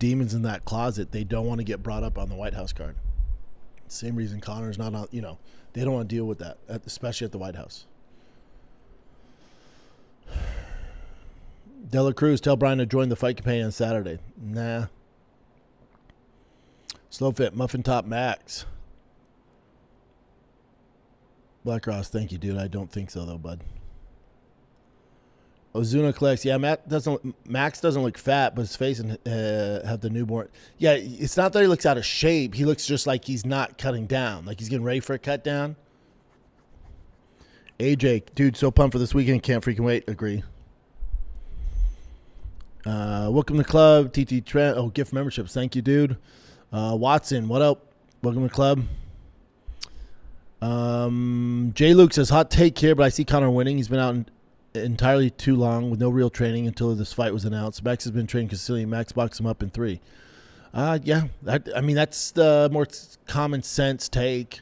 demons in that closet. They don't want to get brought up on the White House card. Same reason Conor's not on, they don't want to deal with that, especially at the White House. Dela Cruz, tell Brian to join the fight campaign on Saturday. Nah. Slow Fit, Muffin Top Max. Black Ross, thank you, dude. I don't think so, though, bud. Ozuna collects. Yeah, Max doesn't look fat, but his face and have the newborn. Yeah, it's not that he looks out of shape. He looks just like he's not cutting down, like he's getting ready for a cut down. AJ, dude, so pumped for this weekend. Can't freaking wait. Agree. Welcome to the club. TT Trent. Oh, gift memberships. Thank you, dude. Watson, what up? Welcome to the club. J. Luke says, hot take here, but I see Conor winning. He's been out entirely too long with no real training until this fight was announced. Max has been training consistently. Max boxed him up in 3. Yeah, that's the more common sense take,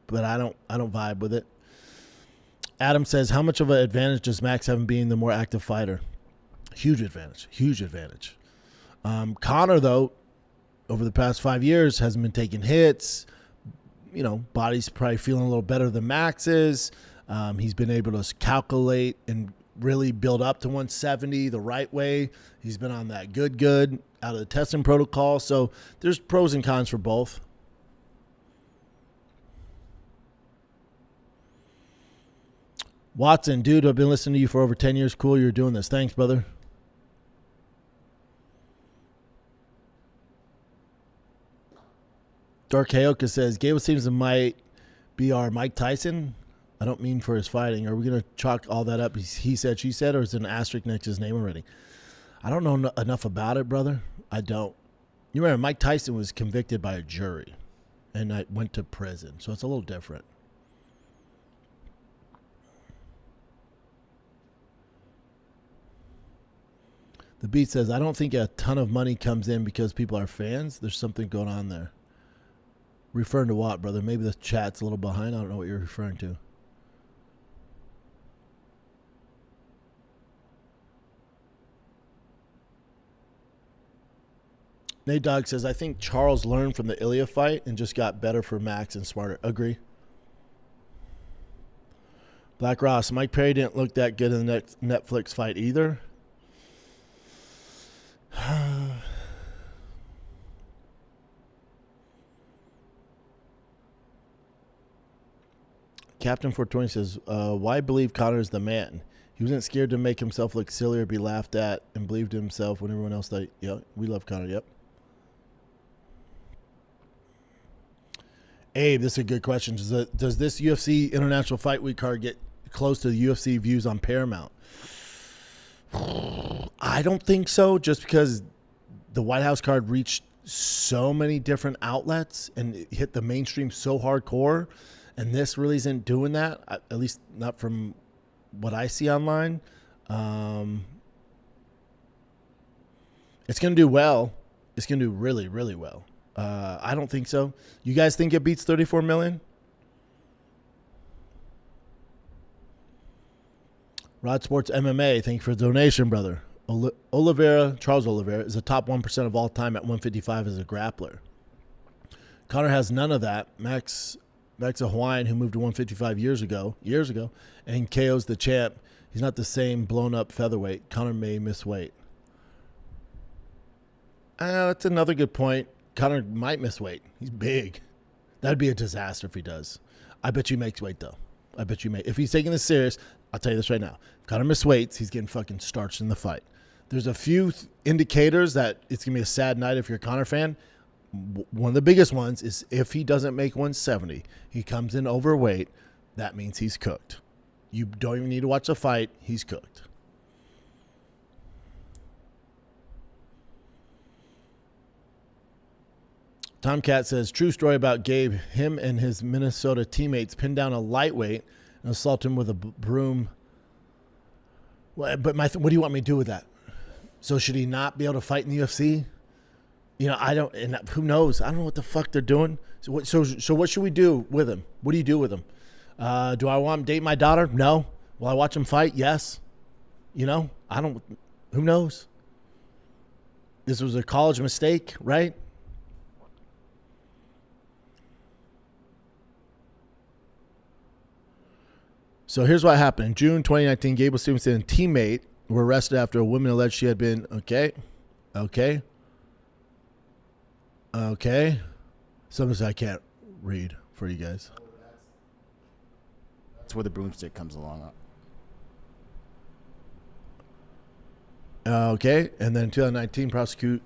but I don't vibe with it. Adam says, how much of an advantage does Max have in being the more active fighter? Huge advantage. Conor, though, over the past 5 years, hasn't been taking hits. Body's probably feeling a little better than Max is. He's been able to calculate and really build up to 170 the right way. He's been on that good out of the testing protocol. So there's pros and cons for both. Watson, dude, I've been listening to you for over 10 years. Cool you're doing this. Thanks, brother. Dark Hayoka says, Gable seems to might be our Mike Tyson. I don't mean for his fighting. Are we going to chalk all that up? He said, she said, or is it an asterisk next to his name already? I don't know enough about it, brother. I don't. You remember, Mike Tyson was convicted by a jury and I went to prison. So it's a little different. The Beat says, I don't think a ton of money comes in because people are fans. There's something going on there. Referring to what, brother? Maybe the chat's a little behind. I don't know what you're referring to. Nate Dogg says, I think Charles learned from the Ilya fight and just got better for Max and smarter. Agree. Black Ross, Mike Perry didn't look that good in the next Netflix fight either. Captain 420 says, why believe Conor is the man? He wasn't scared to make himself look silly or be laughed at and believed in himself when everyone else thought, yeah, we love Conor, yep. Abe, this is a good question. Does this UFC International Fight Week card get close to the UFC views on Paramount? I don't think so, just because the White House card reached so many different outlets and it hit the mainstream so hardcore. And this really isn't doing that, at least not from what I see online. It's going to do well. It's going to do really, really well. I don't think so. You guys think it beats 34 million? Rod Sports MMA, thank you for the donation, brother. Charles Oliveira is the top 1% of all time at 155 as a grappler. Conor has none of that. Max a Hawaiian who moved to 155 years ago, and KO's the champ. He's not the same blown-up featherweight. Conor may miss weight. That's another good point. Conor might miss weight. He's big. That'd be a disaster if he does. I bet you he makes weight, though. I bet you may. If he's taking this serious, I'll tell you this right now. If Conor miss weights, he's getting fucking starched in the fight. There's a few indicators that it's going to be a sad night if you're a Conor fan. one of the biggest ones is if he doesn't make 170, he comes in overweight, that means he's cooked. You don't even need to watch the fight. He's cooked. Tomcat says, true story about Gabe. Him and his Minnesota teammates pinned down a lightweight and assaulted him with a broom. Well, but what do you want me to do with that? So should he not be able to fight in the UFC? You know, I don't, and who knows? I don't know what the fuck they're doing. So what should we do with him? What do you do with him? Do I want him to date my daughter? No. Will I watch him fight? Yes. You know, I don't, who knows? This was a college mistake, right? So here's what happened. In June 2019, Gable, Steveson, and teammate were arrested after a woman alleged she had been, okay. Something I can't read for you guys. That's where the broomstick comes along. Okay, and then in 2019,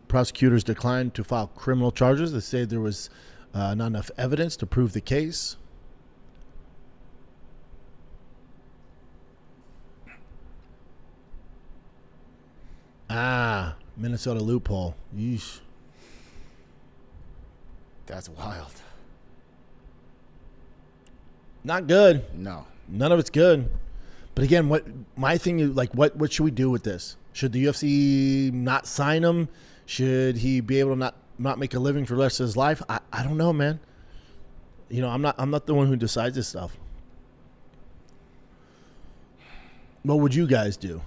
prosecutors declined to file criminal charges. They say there was not enough evidence to prove the case. Minnesota loophole. Yeesh. That's wild. Not good. No. None of it's good. But again, what my thing is, like, what should we do with this? Should the UFC not sign him? Should he be able to not make a living for the rest of his life? I don't know, man. You know, I'm not the one who decides this stuff. What would you guys do?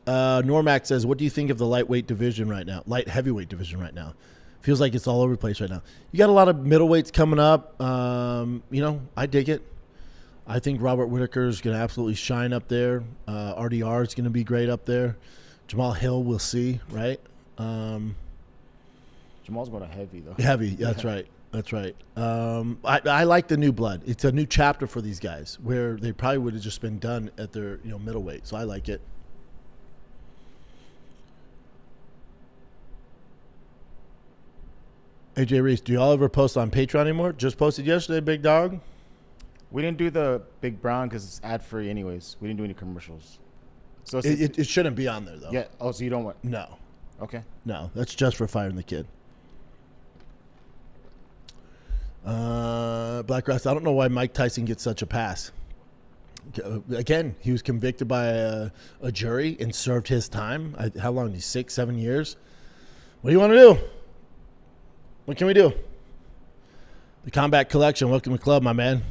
Normax says, what do you think of the lightweight division right now? Light heavyweight division right now. Feels like it's all over the place right now. You got a lot of middleweights coming up. You know, I dig it. I think Robert Whittaker is going to absolutely shine up there. RDR is going to be great up there. Jamal Hill, we'll see, right? Jamal's going to heavy, though. Heavy, that's right. That's right. I like the new blood. It's a new chapter for these guys where they probably would have just been done at their middleweight. So I like it. AJ Reese, do y'all ever post on Patreon anymore? Just posted yesterday, big dog. We didn't do the Big Brown because it's ad-free anyways. We didn't do any commercials. So It shouldn't be on there, though. Yeah. Oh, so you don't want? No. Okay. No, that's just for firing the kid. Black Ross, I don't know why Mike Tyson gets such a pass. Again, he was convicted by a jury and served his time. How long? 6, 7 years? What do you want to do? What can we do? The Combat Collection, welcome to the club, my man.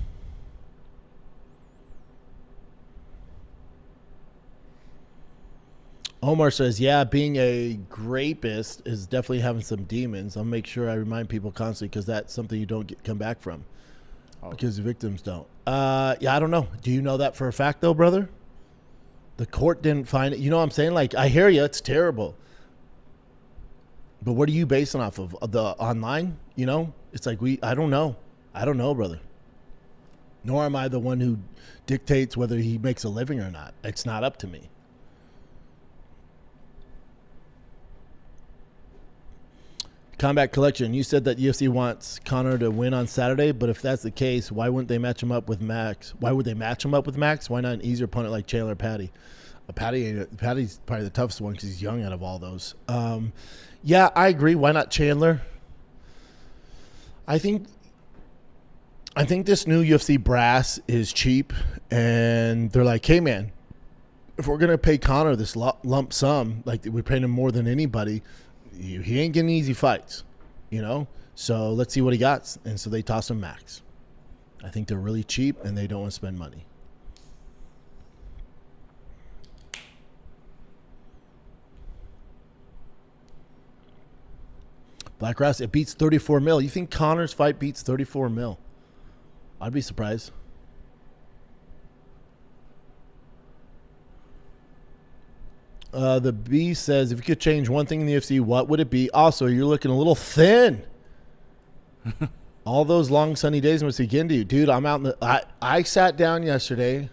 Omar says, yeah, being a grapist is definitely having some demons. I'll make sure I remind people constantly because that's something you don't come back from. Because the victims don't. Yeah, I don't know. Do you know that for a fact, though, brother? The court didn't find it. You know what I'm saying? Like, I hear you. It's terrible. But what are you basing off of? The online? You know? It's like I don't know. I don't know, brother. Nor am I the one who dictates whether he makes a living or not. It's not up to me. Combat Collection, you said that UFC wants Conor to win on Saturday, but if that's the case, why wouldn't they match him up with Max? Why would they match him up with Max? Why not an easier opponent like Chandler or Patty? Patty's probably the toughest one because he's young out of all those. Yeah, I agree. Why not Chandler? I think this new UFC brass is cheap, and they're like, hey, man, if we're going to pay Conor this lump sum, like we're paying him more than anybody, he ain't getting easy fights, you know? So let's see what he got. And so they toss him Max. I think they're really cheap, and they don't want to spend money. Black Ross, it beats 34 mil. You think Conor's fight beats 34 mil? I'd be surprised. The B says, if you could change one thing in the UFC, what would it be? Also, you're looking a little thin. All those long sunny days must begin to you. Dude, I'm out in the... I sat down yesterday,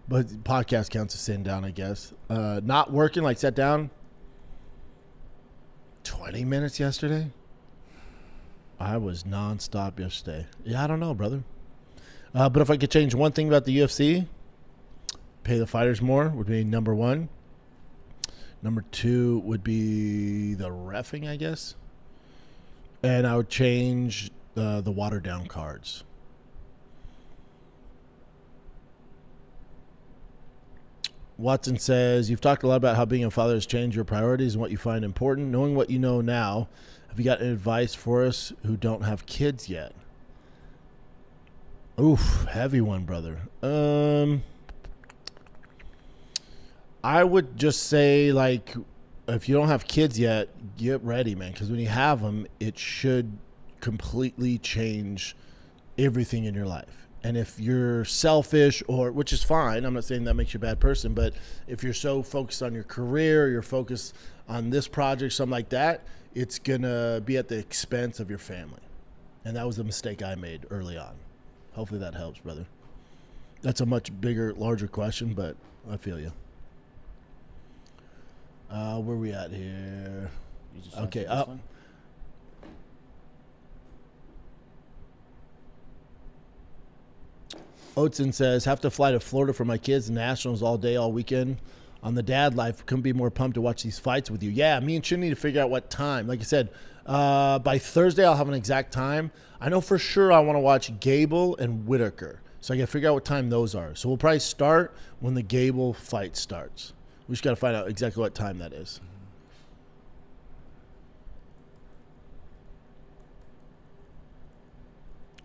but podcast counts as sitting down, I guess. Not working, like sat down, 20 minutes yesterday? I was nonstop yesterday. Yeah, I don't know, brother. But if I could change one thing about the UFC, pay the fighters more would be number one. Number two would be the reffing, I guess. And I would change the watered down cards. Watson says, you've talked a lot about how being a father has changed your priorities and what you find important. Knowing what you know now, have you got any advice for us who don't have kids yet? Oof, heavy one, brother. I would just say, like, if you don't have kids yet, get ready, man. Because when you have them, it should completely change everything in your life. And if you're selfish, or which is fine, I'm not saying that makes you a bad person, but if you're so focused on your career, or you're focused on this project, something like that, it's going to be at the expense of your family. And that was a mistake I made early on. Hopefully that helps, brother. That's a much bigger, larger question, but I feel you. Where we at here? Okay, up. Oatson says, have to fly to Florida for my kids, nationals all day, all weekend. On the dad life, couldn't be more pumped to watch these fights with you. Yeah, me and Chin need to figure out what time. Like I said, by Thursday, I'll have an exact time. I know for sure I want to watch Gable and Whitaker. So I got to figure out what time those are. So we'll probably start when the Gable fight starts. We just got to find out exactly what time that is.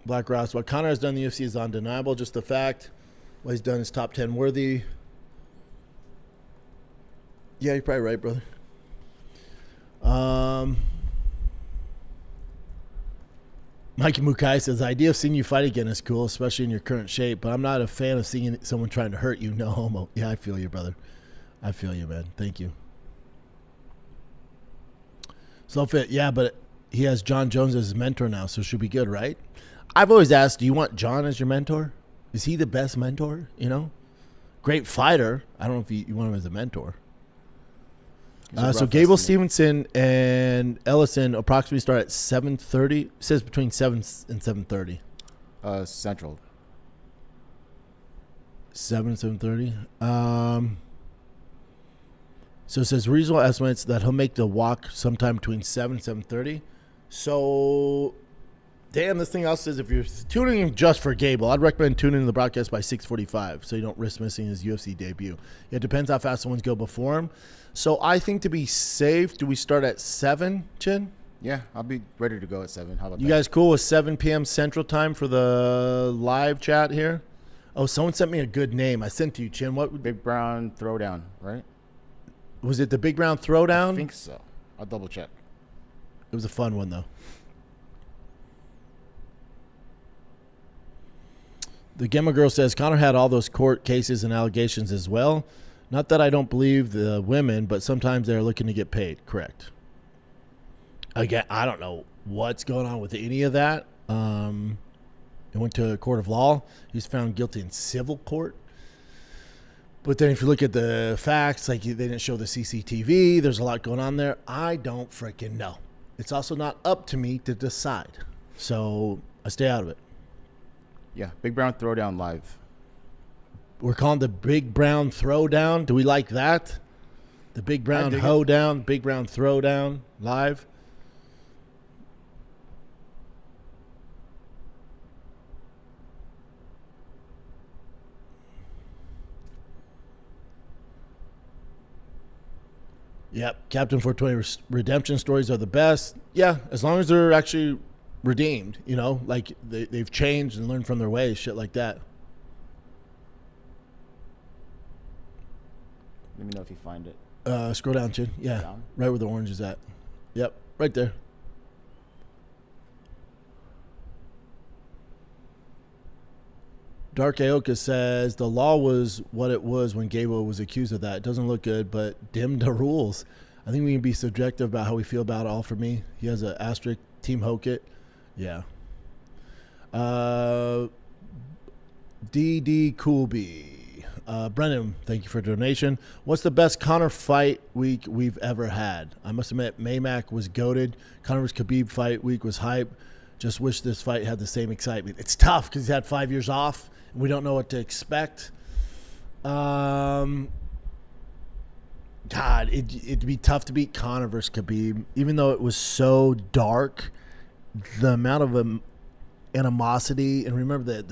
Black Ross, what Conor has done in the UFC is undeniable. Just the fact what he's done is top 10 worthy. Yeah, you're probably right, brother. Mikey Mukai says, the idea of seeing you fight again is cool, especially in your current shape, but I'm not a fan of seeing someone trying to hurt you. No homo. Yeah, I feel you, brother. I feel you, man. Thank you. Slow fit, yeah, but he has Jon Jones as his mentor now, so it should be good, right? I've always asked, do you want Jon as your mentor? Is he the best mentor, you know? Great fighter. I don't know if you want him as a mentor. So Gable, Steveson, and Ellison approximately start at 7:30. It says between 7 and 7:30. Central. 7 and 7:30. So it says reasonable estimates that he'll make the walk sometime between 7 and 7:30. So, damn, this thing also says if you're tuning in just for Gable, I'd recommend tuning in the broadcast by 6:45 so you don't risk missing his UFC debut. It depends how fast the ones go before him. So I think to be safe, do we start at 7, Chin? Yeah, I'll be ready to go at 7. How about You that? guys cool with 7 p.m. Central Time for the live chat here? Oh, someone sent me a good name. I sent to you, Chin. What? Big Brown Throwdown, right? Was it the Big Brown Throwdown? I think so. I'll double check. It was a fun one, though. The Gemma Girl says, Conor had all those court cases and allegations as well. Not that I don't believe the women, but sometimes they're looking to get paid. Correct. Again, I don't know what's going on with any of that. It went to a court of law. He was found guilty in civil court. But then if you look at the facts, like they didn't show the CCTV, there's a lot going on there. I don't freaking know. It's also not up to me to decide. So I stay out of it. Yeah, Big Brown Throwdown live. We're calling the Big Brown Throwdown. Do we like that? The Big Brown Hoedown, Big Brown Throwdown live. Yep, Captain 420 redemption stories are the best. Yeah, as long as they're actually redeemed, you know, like they've changed and learned from their ways, shit like that. Let me know if you find it. Scroll down, Chin. Yeah, Down? right where the orange is at. Yep, right there. Dark Aoka says the law was what it was when Gable was accused of that. It doesn't look good, but dim the rules. I think we can be subjective about how we feel about it all. For me, he has an asterisk. Team Hokit. Yeah. DD Coolby. Brennan, thank you for the donation. What's the best Conor fight week we've ever had? I must admit, Maymac was goated. Conor's Khabib fight week was hype. Just wish this fight had the same excitement. It's tough because he's had 5 years off, and we don't know what to expect. God, it'd be tough to beat Conor versus Khabib, even though it was so dark. The amount of animosity, and remember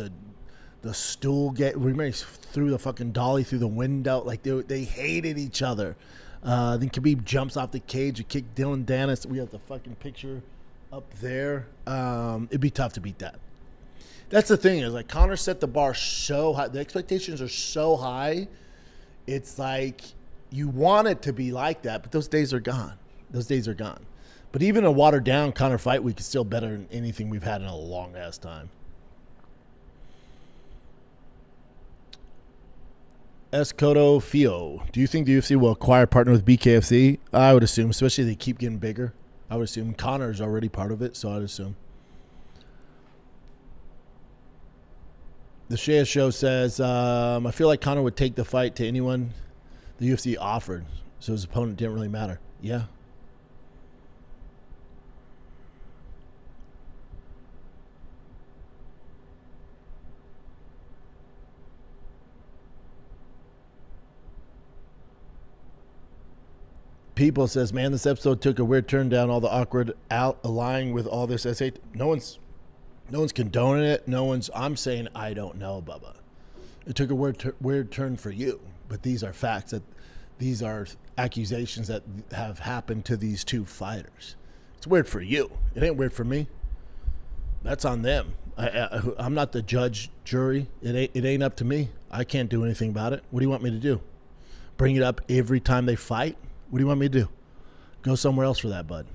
the stool remember he threw the fucking dolly through the window. Like they hated each other. Then Khabib jumps off the cage and kicked Dylan Dennis. We have the fucking picture up there. It'd be tough to beat that. That's the thing, is like Conor set the bar so high. The expectations are so high. It's like you want it to be like that, but those days are gone. Those days are gone. But even a watered down Conor fight week is still better than anything we've had in a long ass time. Escoto Fio, do you think the UFC will acquire a partner with BKFC? I would assume, especially if they keep getting bigger. I would assume Conor is already part of it, so I'd assume. The Shea Show says, I feel like Conor would take the fight to anyone the UFC offered, so his opponent didn't really matter. Yeah. People says, man, this episode took a weird turn down all the awkward out aligning with all this SAT. No one's condoning it. I'm saying I don't know, Bubba. It took a weird turn for you, but these are facts. These are accusations that have happened to these two fighters. It's weird for you. It ain't weird for me. That's on them. I'm not the judge, jury. It ain't up to me. I can't do anything about it. What do you want me to do? Bring it up every time they fight? What do you want me to do? Go somewhere else for that, bud.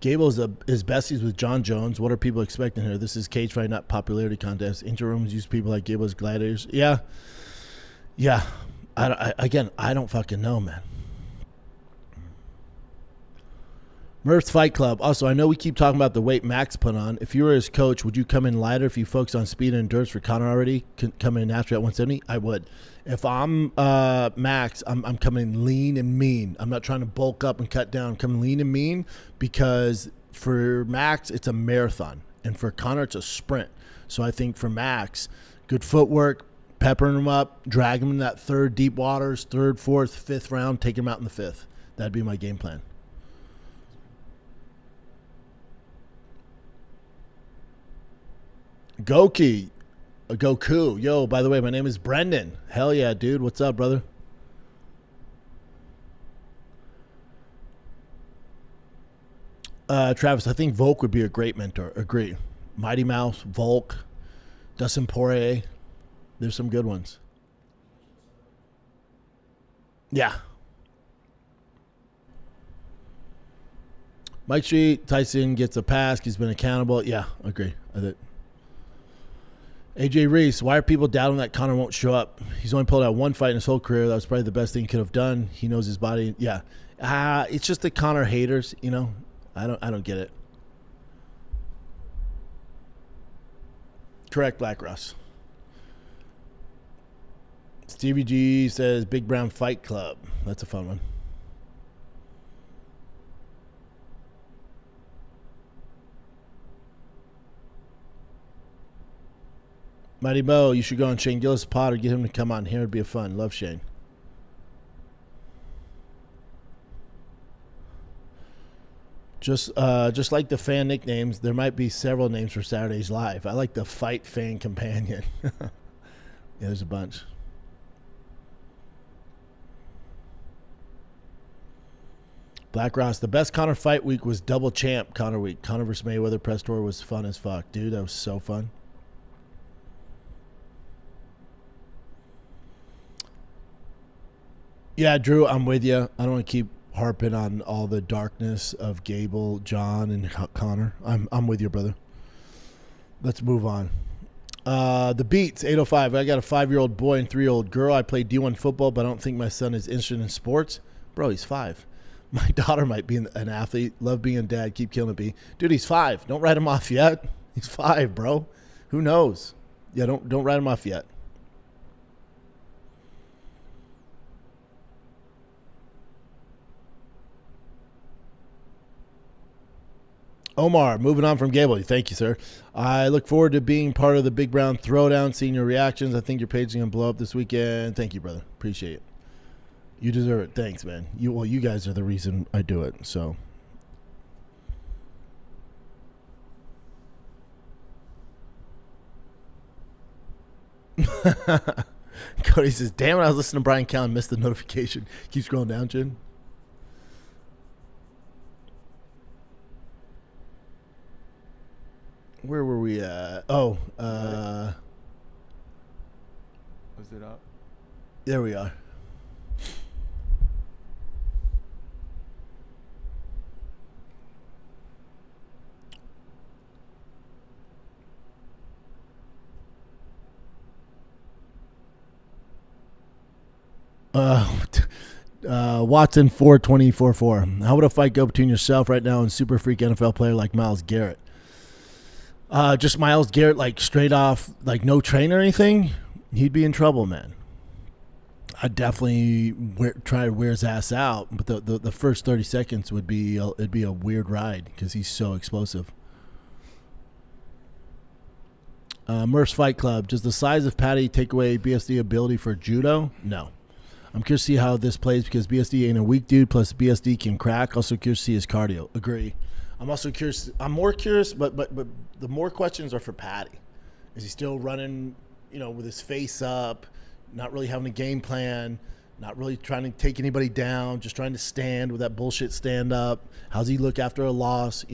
Gable is besties with Jon Jones. What are people expecting here? This is cage fight, not popularity contest. Interims use people like Gable as gladiators. Yeah. I don't fucking know, man. Murph's Fight Club. Also, I know we keep talking about the weight Max put on. If you were his coach, would you come in lighter if you focus on speed and endurance for Conor already? Come in after at 170? I would. If I'm Max, I'm coming lean and mean. I'm not trying to bulk up and cut down. I'm coming lean and mean because for Max, it's a marathon. And for Conor, it's a sprint. So I think for Max, good footwork, peppering him up, drag him in that third deep waters, third, fourth, fifth round, take him out in the fifth. That'd be my game plan. Goku. Yo, by the way, my name is Brendan. Hell yeah, dude. What's up, brother? Travis, I think Volk would be a great mentor. Agree. Mighty Mouse, Volk, Dustin Poirier. There's some good ones. Yeah. Mike Street, Tyson gets a pass. He's been accountable. Yeah, agree. AJ Reese, why are people doubting that Conor won't show up? He's only pulled out one fight in his whole career. That was probably the best thing he could have done. He knows his body. Yeah. It's just the Conor haters, you know. I don't get it. Correct, Black Russ. Stevie G says Big Brown Fight Club. That's a fun one. Mighty Mo, you should go on Shane Gillis' pod or get him to come on here. It'd be fun. Love Shane. Just like the fan nicknames, there might be several names for Saturday's Live. I like the Fight Fan Companion. Yeah, there's a bunch. Black Ross, the best Conor fight week was double champ Conor week. Conor versus Mayweather press tour was fun as fuck. Dude, that was so fun. Yeah, Drew, I'm with you. I don't want to keep harping on all the darkness of Gable, John, and Conor. I'm with you, brother. Let's move on. The Beats, 805. I got a 5-year-old boy and 3-year-old girl. I play D1 football, but I don't think my son is interested in sports. Bro, he's 5. My daughter might be an athlete. Love being a dad. Keep killing it, B. Dude, he's 5. Don't write him off yet. He's 5, bro. Who knows? Yeah, don't write him off yet. Omar, moving on from Gable. Thank you, sir. I look forward to being part of the Big Brown Throwdown, seeing your reactions. I think your page is going to blow up this weekend. Thank you, brother. Appreciate it. You deserve it. Thanks, man. You guys are the reason I do it, so. Cody says, damn it, I was listening to Brian Callen, missed the notification. Keep scrolling down, Chin. Where were we at? Oh, was it up? There we are. Watson 42044. How would a fight go between yourself right now and super freak NFL player like Myles Garrett? Just Myles Garrett, like straight off, like no train or anything, he'd be in trouble, man. I'd definitely try to wear his ass out, but the first 30 seconds would be it'd be a weird ride because he's so explosive. Murph's Fight Club. Does the size of Patty take away BSD ability for judo? No. I'm curious to see how this plays because BSD ain't a weak dude, plus BSD can crack. Also curious to see his cardio. Agree. I'm also curious. I'm more curious, but the more questions are for Patty. Is he still running, with his face up, not really having a game plan, not really trying to take anybody down, just trying to stand with that bullshit stand up? How's he look after a loss,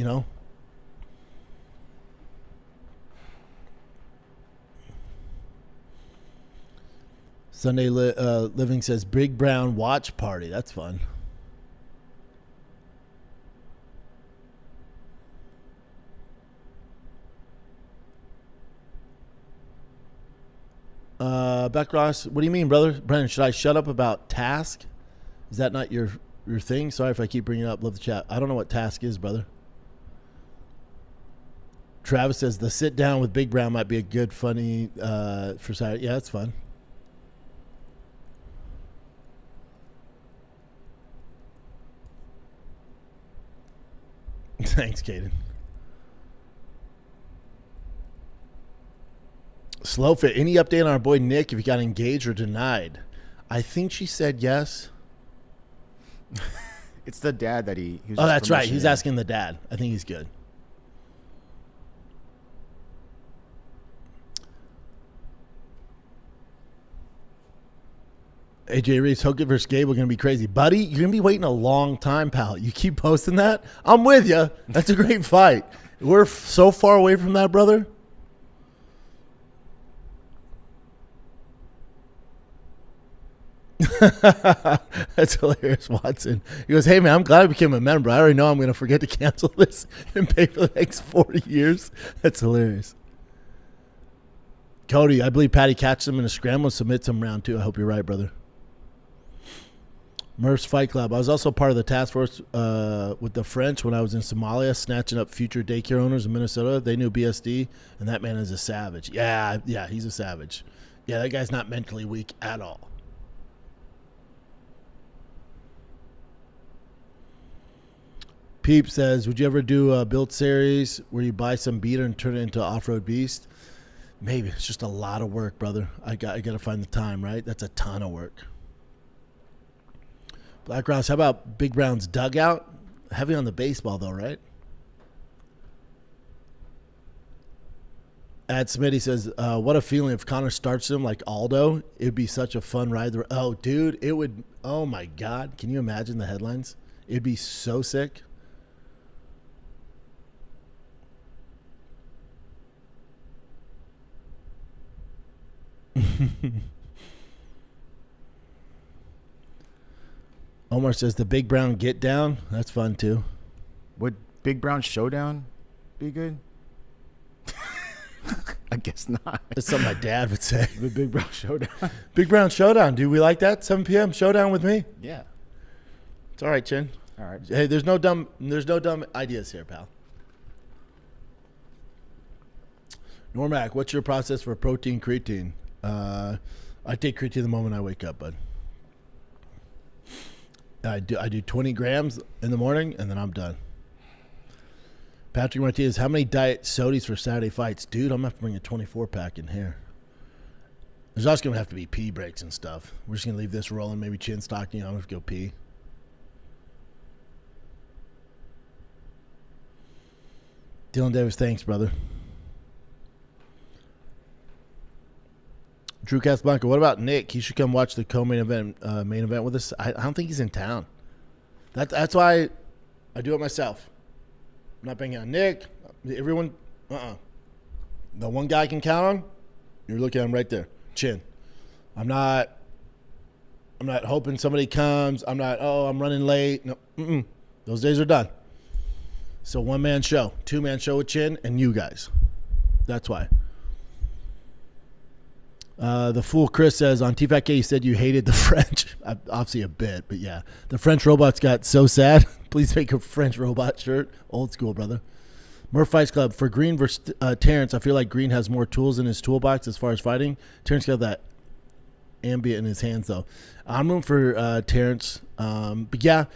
Sunday Living says, Big Brown watch party. That's fun. Beck Ross, what do you mean, brother? Brennan, should I shut up about task? Is that not your thing? Sorry if I keep bringing it up. Love the chat. I don't know what task is, brother. Travis says, the sit down with Big Brown might be a good, funny for Saturday. Yeah, that's fun. Thanks, Caden. Slowfit, any update on our boy Nick if he got engaged or denied? I think she said yes. It's the dad that he was. Oh, that's right. He's asking the dad. I think he's good. AJ Reeves, Hogan versus Gable going to be crazy. Buddy, you're going to be waiting a long time, pal. You keep posting that. I'm with you. That's a great fight. We're so far away from that, brother. That's hilarious, Watson. He goes, hey, man, I'm glad I became a member. I already know I'm going to forget to cancel this and pay for the next 40 years. That's hilarious. Cody, I believe Patty catches him in a scramble and submits him round 2. I hope you're right, brother. Murph's Fight Club. I was also part of the task force with the French when I was in Somalia, snatching up future daycare owners in Minnesota. They knew BSD, and that man is a savage. Yeah, he's a savage. Yeah, that guy's not mentally weak at all. Peep says, would you ever do a build series where you buy some beater and turn it into off-road beast? Maybe. It's just a lot of work, brother. I got to find the time, right? That's a ton of work. Black Ross, how about Big Brown's dugout? Heavy on the baseball, though, right? Ad Smitty says, what a feeling if Conor starts him like Aldo. It'd be such a fun ride. Oh, dude, it would. Oh, my God. Can you imagine the headlines? It'd be so sick. Omar says the Big Brown get down. That's fun too. Would Big Brown Showdown be good? I guess not. That's something my dad would say. The Big Brown Showdown. Big Brown Showdown, dude. We like that? 7 p.m. Showdown with me? Yeah. It's all right, Chin. All right. Hey, there's no dumb ideas here, pal. Normac, what's your process for protein creatine? I take creatine the moment I wake up, bud. I do 20 grams in the morning, and then I'm done. Patrick Martinez, how many diet sodies for Saturday fights? Dude, I'm going to have to bring a 24-pack in here. There's also going to have to be pee breaks and stuff. We're just going to leave this rolling, maybe chin stocking. I'm going to go pee. Dylan Davis, thanks, brother. Drew Casablanca, what about Nick? He should come watch the co-main event, main event with us. I don't think he's in town. That's why I do it myself. I'm not banging on Nick. Everyone, The one guy I can count on, you're looking at him right there, chin. I'm not hoping somebody comes. I'm running late. No, those days are done. So one-man show, two-man show with chin, and you guys. That's why. The fool Chris says, on TFAK you said you hated the French. Obviously a bit, but yeah. The French robots got so sad. Please make a French robot shirt. Old school, brother. Murph Fights Club. For Green versus Terrence, I feel like Green has more tools in his toolbox as far as fighting. Terrence got that ambient in his hands, though. I'm rooting for Terrence. But yeah,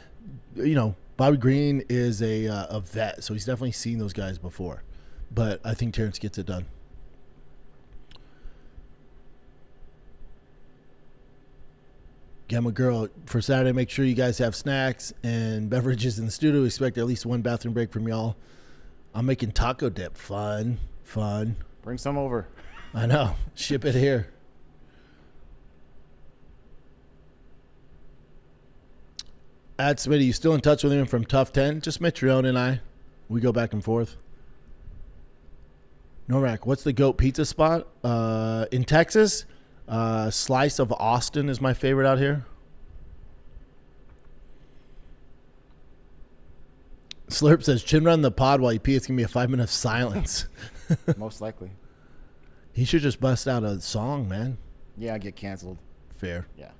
Bobby Green is a vet, so he's definitely seen those guys before. But I think Terrence gets it done. Gamma Girl, for Saturday, make sure you guys have snacks and beverages in the studio. Expect at least one bathroom break from y'all. I'm making taco dip. Fun. Bring some over. I know. Ship it here. Ad Smitty, you still in touch with him from Tough 10? Just Mitrione and I. We go back and forth. Norak, what's the GOAT pizza spot? In Texas? Slice of Austin is my favorite out here. Slurp says, chin run the pod while you pee. It's going to be a 5 minute of silence. Most likely. He should just bust out a song, man. Yeah, I get canceled. Fair. Yeah.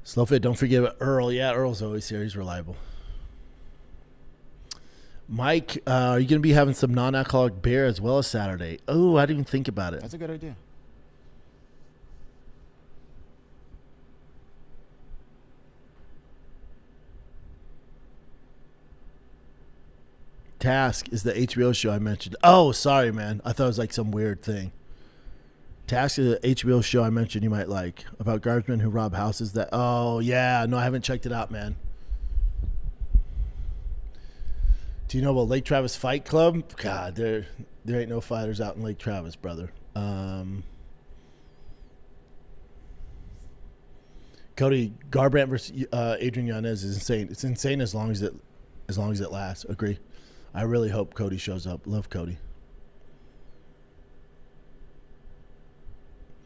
Slowfit, don't forget about Earl. Yeah, Earl's always here. He's reliable. Mike, are you going to be having some non-alcoholic beer as well as Saturday? Oh, I didn't even think about it. That's a good idea. Task is the HBO show I mentioned. Oh, sorry, man. I thought it was like some weird thing. Task is the HBO show I mentioned you might like about guardsmen who rob houses. Oh, yeah. No, I haven't checked it out, man. Do you know about Lake Travis Fight Club? God, there ain't no fighters out in Lake Travis, brother. Cody Garbrandt versus Adrian Yanez is insane. It's insane as long as it lasts. Agree. I really hope Cody shows up. Love Cody.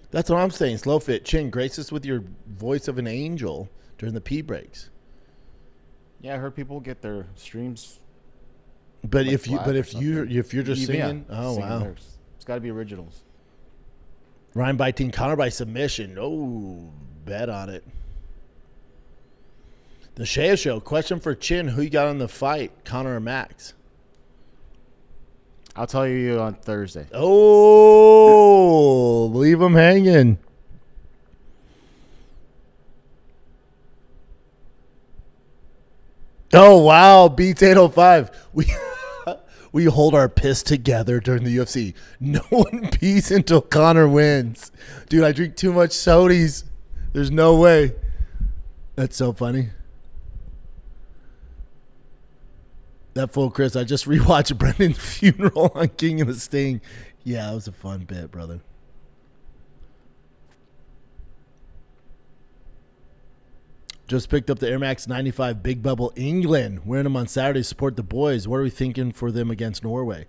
That's what I'm saying. Slow fit. Chin, grace us with your voice of an angel during the pee breaks. Yeah, I heard people get their streams. But like if you're just singing, oh singing wow, lyrics. It's got to be originals. Ryan by team, Conor by submission. Oh, bet on it. The Shea Show. Question for Chin: who you got on the fight, Conor or Max? I'll tell you on Thursday. Oh, leave him hanging. Oh wow, beats 805. We hold our piss together during the UFC. No one pees until Conor wins. Dude, I drink too much sodies. There's no way. That's so funny. That fool Chris, I just rewatched Brendan's funeral on King of the Sting. Yeah, it was a fun bit, brother. Just picked up the Air Max 95 Big Bubble England. Wearing them on Saturday. Support the boys. What are we thinking for them against Norway?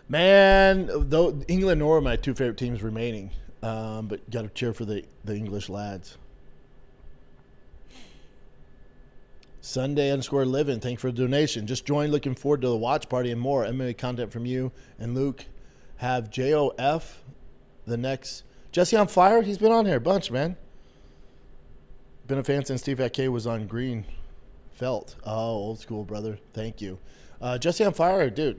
Man, though England and Norway are my two favorite teams remaining. But got to cheer for the English lads. Sunday_living. Thanks for the donation. Just joined. Looking forward to the watch party and more MMA content from you and Luke. Have JOF the next Jesse on fire. He's been on here a bunch, man. Been a fan since Steve K was on green felt. Oh, old school, brother. Thank you. Jesse on Fire, dude.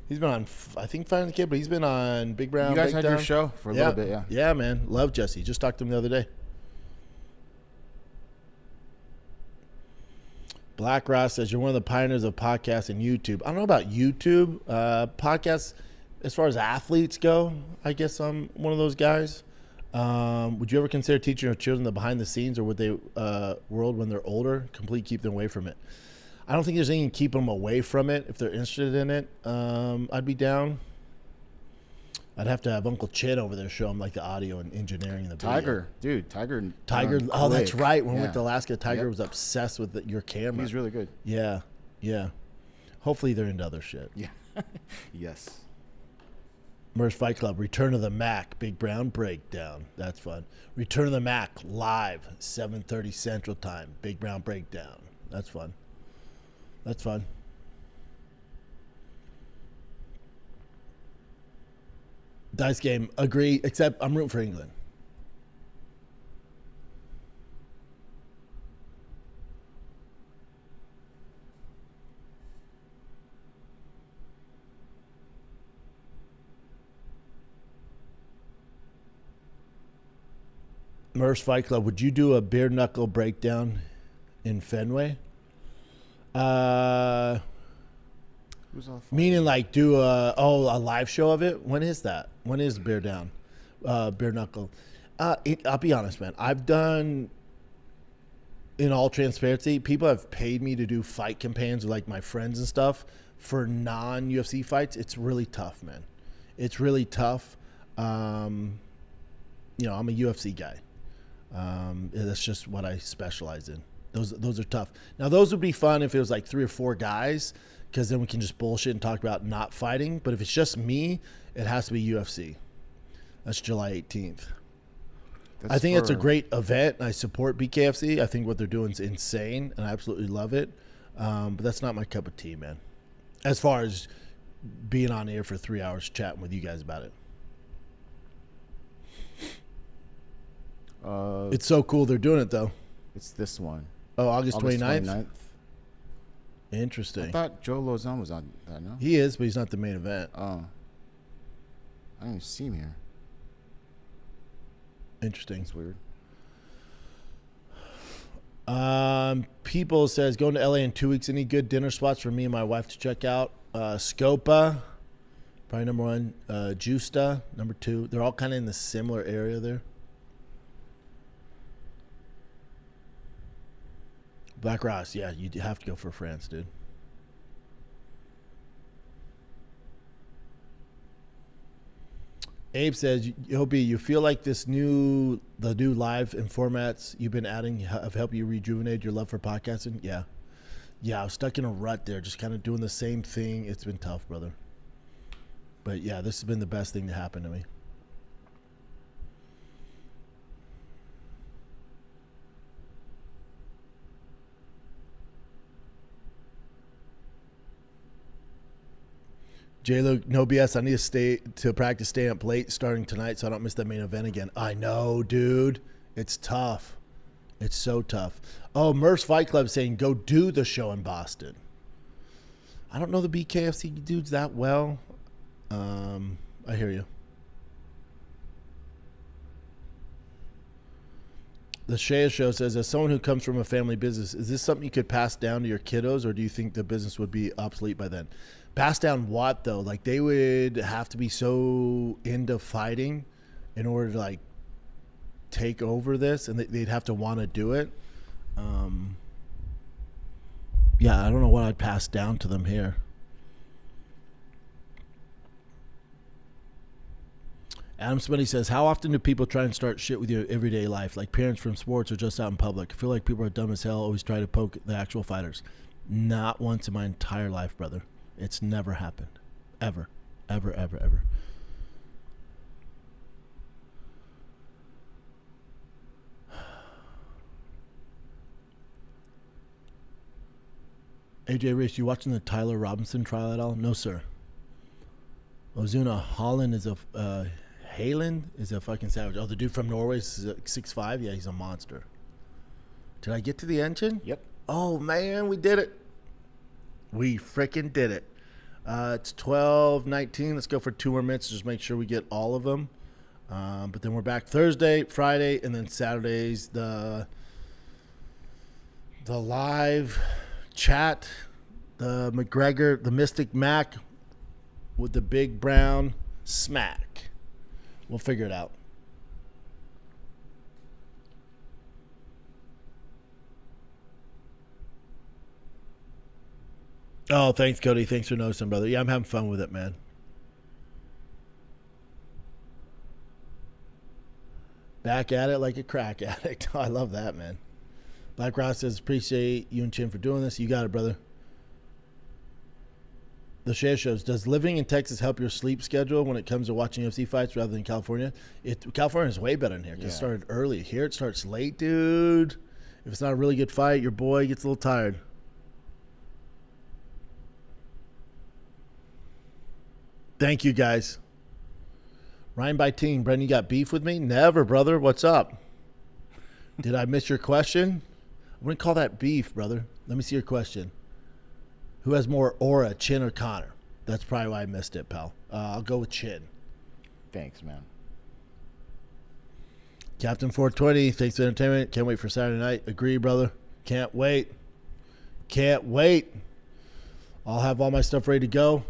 He's been on, I think, Fire the Kid, but he's been on Big Brown. You guys had your Breakdown. show for a little bit, yeah. Yeah, man. Love Jesse. Just talked to him the other day. Black Ross says, you're one of the pioneers of podcasts and YouTube. I don't know about YouTube. Podcasts, as far as athletes go, I guess I'm one of those guys. Would you ever consider teaching your children the behind the scenes, or would they world when they're older completely keep them away from it? I don't think there's anything to keep them away from it if they're interested in it. I'd be down. I'd have to have Uncle Chin over there show them like the audio and engineering and the video. Tiger, dude. Tiger. Oh, that's right. When we Yeah. went to Alaska, Tiger was obsessed with your camera. He's really good. Yeah, yeah. Hopefully they're into other shit. Yeah. Yes. Merce Fight Club, Return of the Mac, Big Brown Breakdown. That's fun. Return of the Mac, live, 7:30 Central Time, Big Brown Breakdown. That's fun. That's fun. Dice game, agree, except I'm rooting for England. Merce Fight Club, would you do a bare knuckle breakdown in Fenway? Who's all Meaning like do a live show of it? When is that? When is bare down? Bare knuckle. I'll be honest, man. I've done, in all transparency, people have paid me to do fight campaigns with like my friends and stuff for non-UFC fights. It's really tough, man. It's really tough. I'm a UFC guy. That's just what I specialize in. Those are tough. Now those would be fun if it was like 3 or 4 guys, because then we can just bullshit and talk about not fighting. But if it's just me, it has to be UFC. That's July 18th. I think it's a great event. I support BKFC. I think what they're doing is insane, and I absolutely love it. But that's not my cup of tea, man. As far as being on air for 3 hours chatting with you guys about it. It's so cool they're doing it, though. It's this one. Oh, August 29th? 29th. Interesting. I thought Joe Lozon was on that, no? He is, but he's not the main event. Oh. I don't even see him here. Interesting. It's weird. People says, going to LA in 2 weeks. Any good dinner spots for me and my wife to check out? Scopa, probably number 1. Justa, number 2. They're all kind of in the similar area there. Black Ross, yeah, you have to go for France, dude. Abe says, Yobi, you feel like the new live and formats you've been adding have helped you rejuvenate your love for podcasting? Yeah. Yeah, I was stuck in a rut there, just kind of doing the same thing. It's been tough, brother. But yeah, this has been the best thing to happen to me. J-Lo, no BS. I need to practice stay up late starting tonight so I don't miss that main event again. I know, dude. It's tough. It's so tough. Oh, Merce Fight Club saying go do the show in Boston. I don't know the BKFC dudes that well. I hear you. The Shea Show says, as someone who comes from a family business, is this something you could pass down to your kiddos, or do you think the business would be obsolete by then? Pass down what, though? Like, they would have to be so into fighting in order to, like, take over this, and they'd have to want to do it. Yeah, I don't know what I'd pass down to them here. Adam Smitty says, how often do people try and start shit with your everyday life, like parents from sports or just out in public? I feel like people are dumb as hell, always try to poke the actual fighters. Not once in my entire life, brother. It's never happened. Ever. Ever, ever, ever. AJ Rich, you watching the Tyler Robinson trial at all? No, sir. Ozuna Holland is a... Haaland is a fucking savage. Oh, the dude from Norway is 6'5"? Yeah, he's a monster. Did I get to the engine? Yep. Oh, man, we did it. We freaking did it. It's 12:19. Let's go for 2 more minutes. Just make sure we get all of them. But then we're back Thursday, Friday, and then Saturday's the live chat, the McGregor, the Mystic Mac with the big brown smack. We'll figure it out. Oh, thanks, Cody. Thanks for noticing, brother. Yeah, I'm having fun with it, man. Back at it like a crack addict. Oh, I love that, man. Black Ross says, appreciate you and Chin for doing this. You got it, brother. The Share shows, does living in Texas help your sleep schedule when it comes to watching UFC fights rather than California? California is way better than here because it started early. Here it starts late, dude. If it's not a really good fight, your boy gets a little tired. Thank you, guys. Ryan by Team. Brendan, you got beef with me? Never, brother. What's up? Did I miss your question? I wouldn't call that beef, brother. Let me see your question. Who has more aura, Chin or Conor? That's probably why I missed it, pal. I'll go with Chin. Thanks, man. Captain 420, thanks for the entertainment. Can't wait for Saturday night. Agree, brother. Can't wait. Can't wait. I'll have all my stuff ready to go.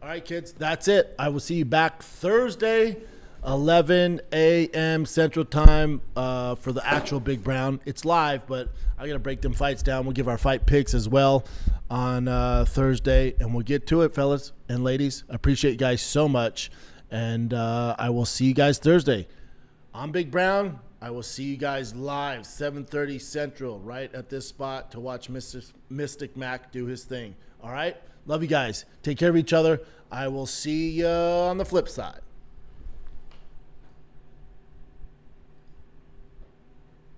All right, kids, that's it. I will see you back Thursday, 11 a.m. Central Time for the actual Big Brown. It's live, but I got to break them fights down. We'll give our fight picks as well on Thursday, and we'll get to it, fellas and ladies. I appreciate you guys so much, and I will see you guys Thursday. I'm Big Brown. I will see you guys live, 7:30 Central, right at this spot to watch Mystic Mac do his thing. All right? Love you guys. Take care of each other. I will see you on the flip side.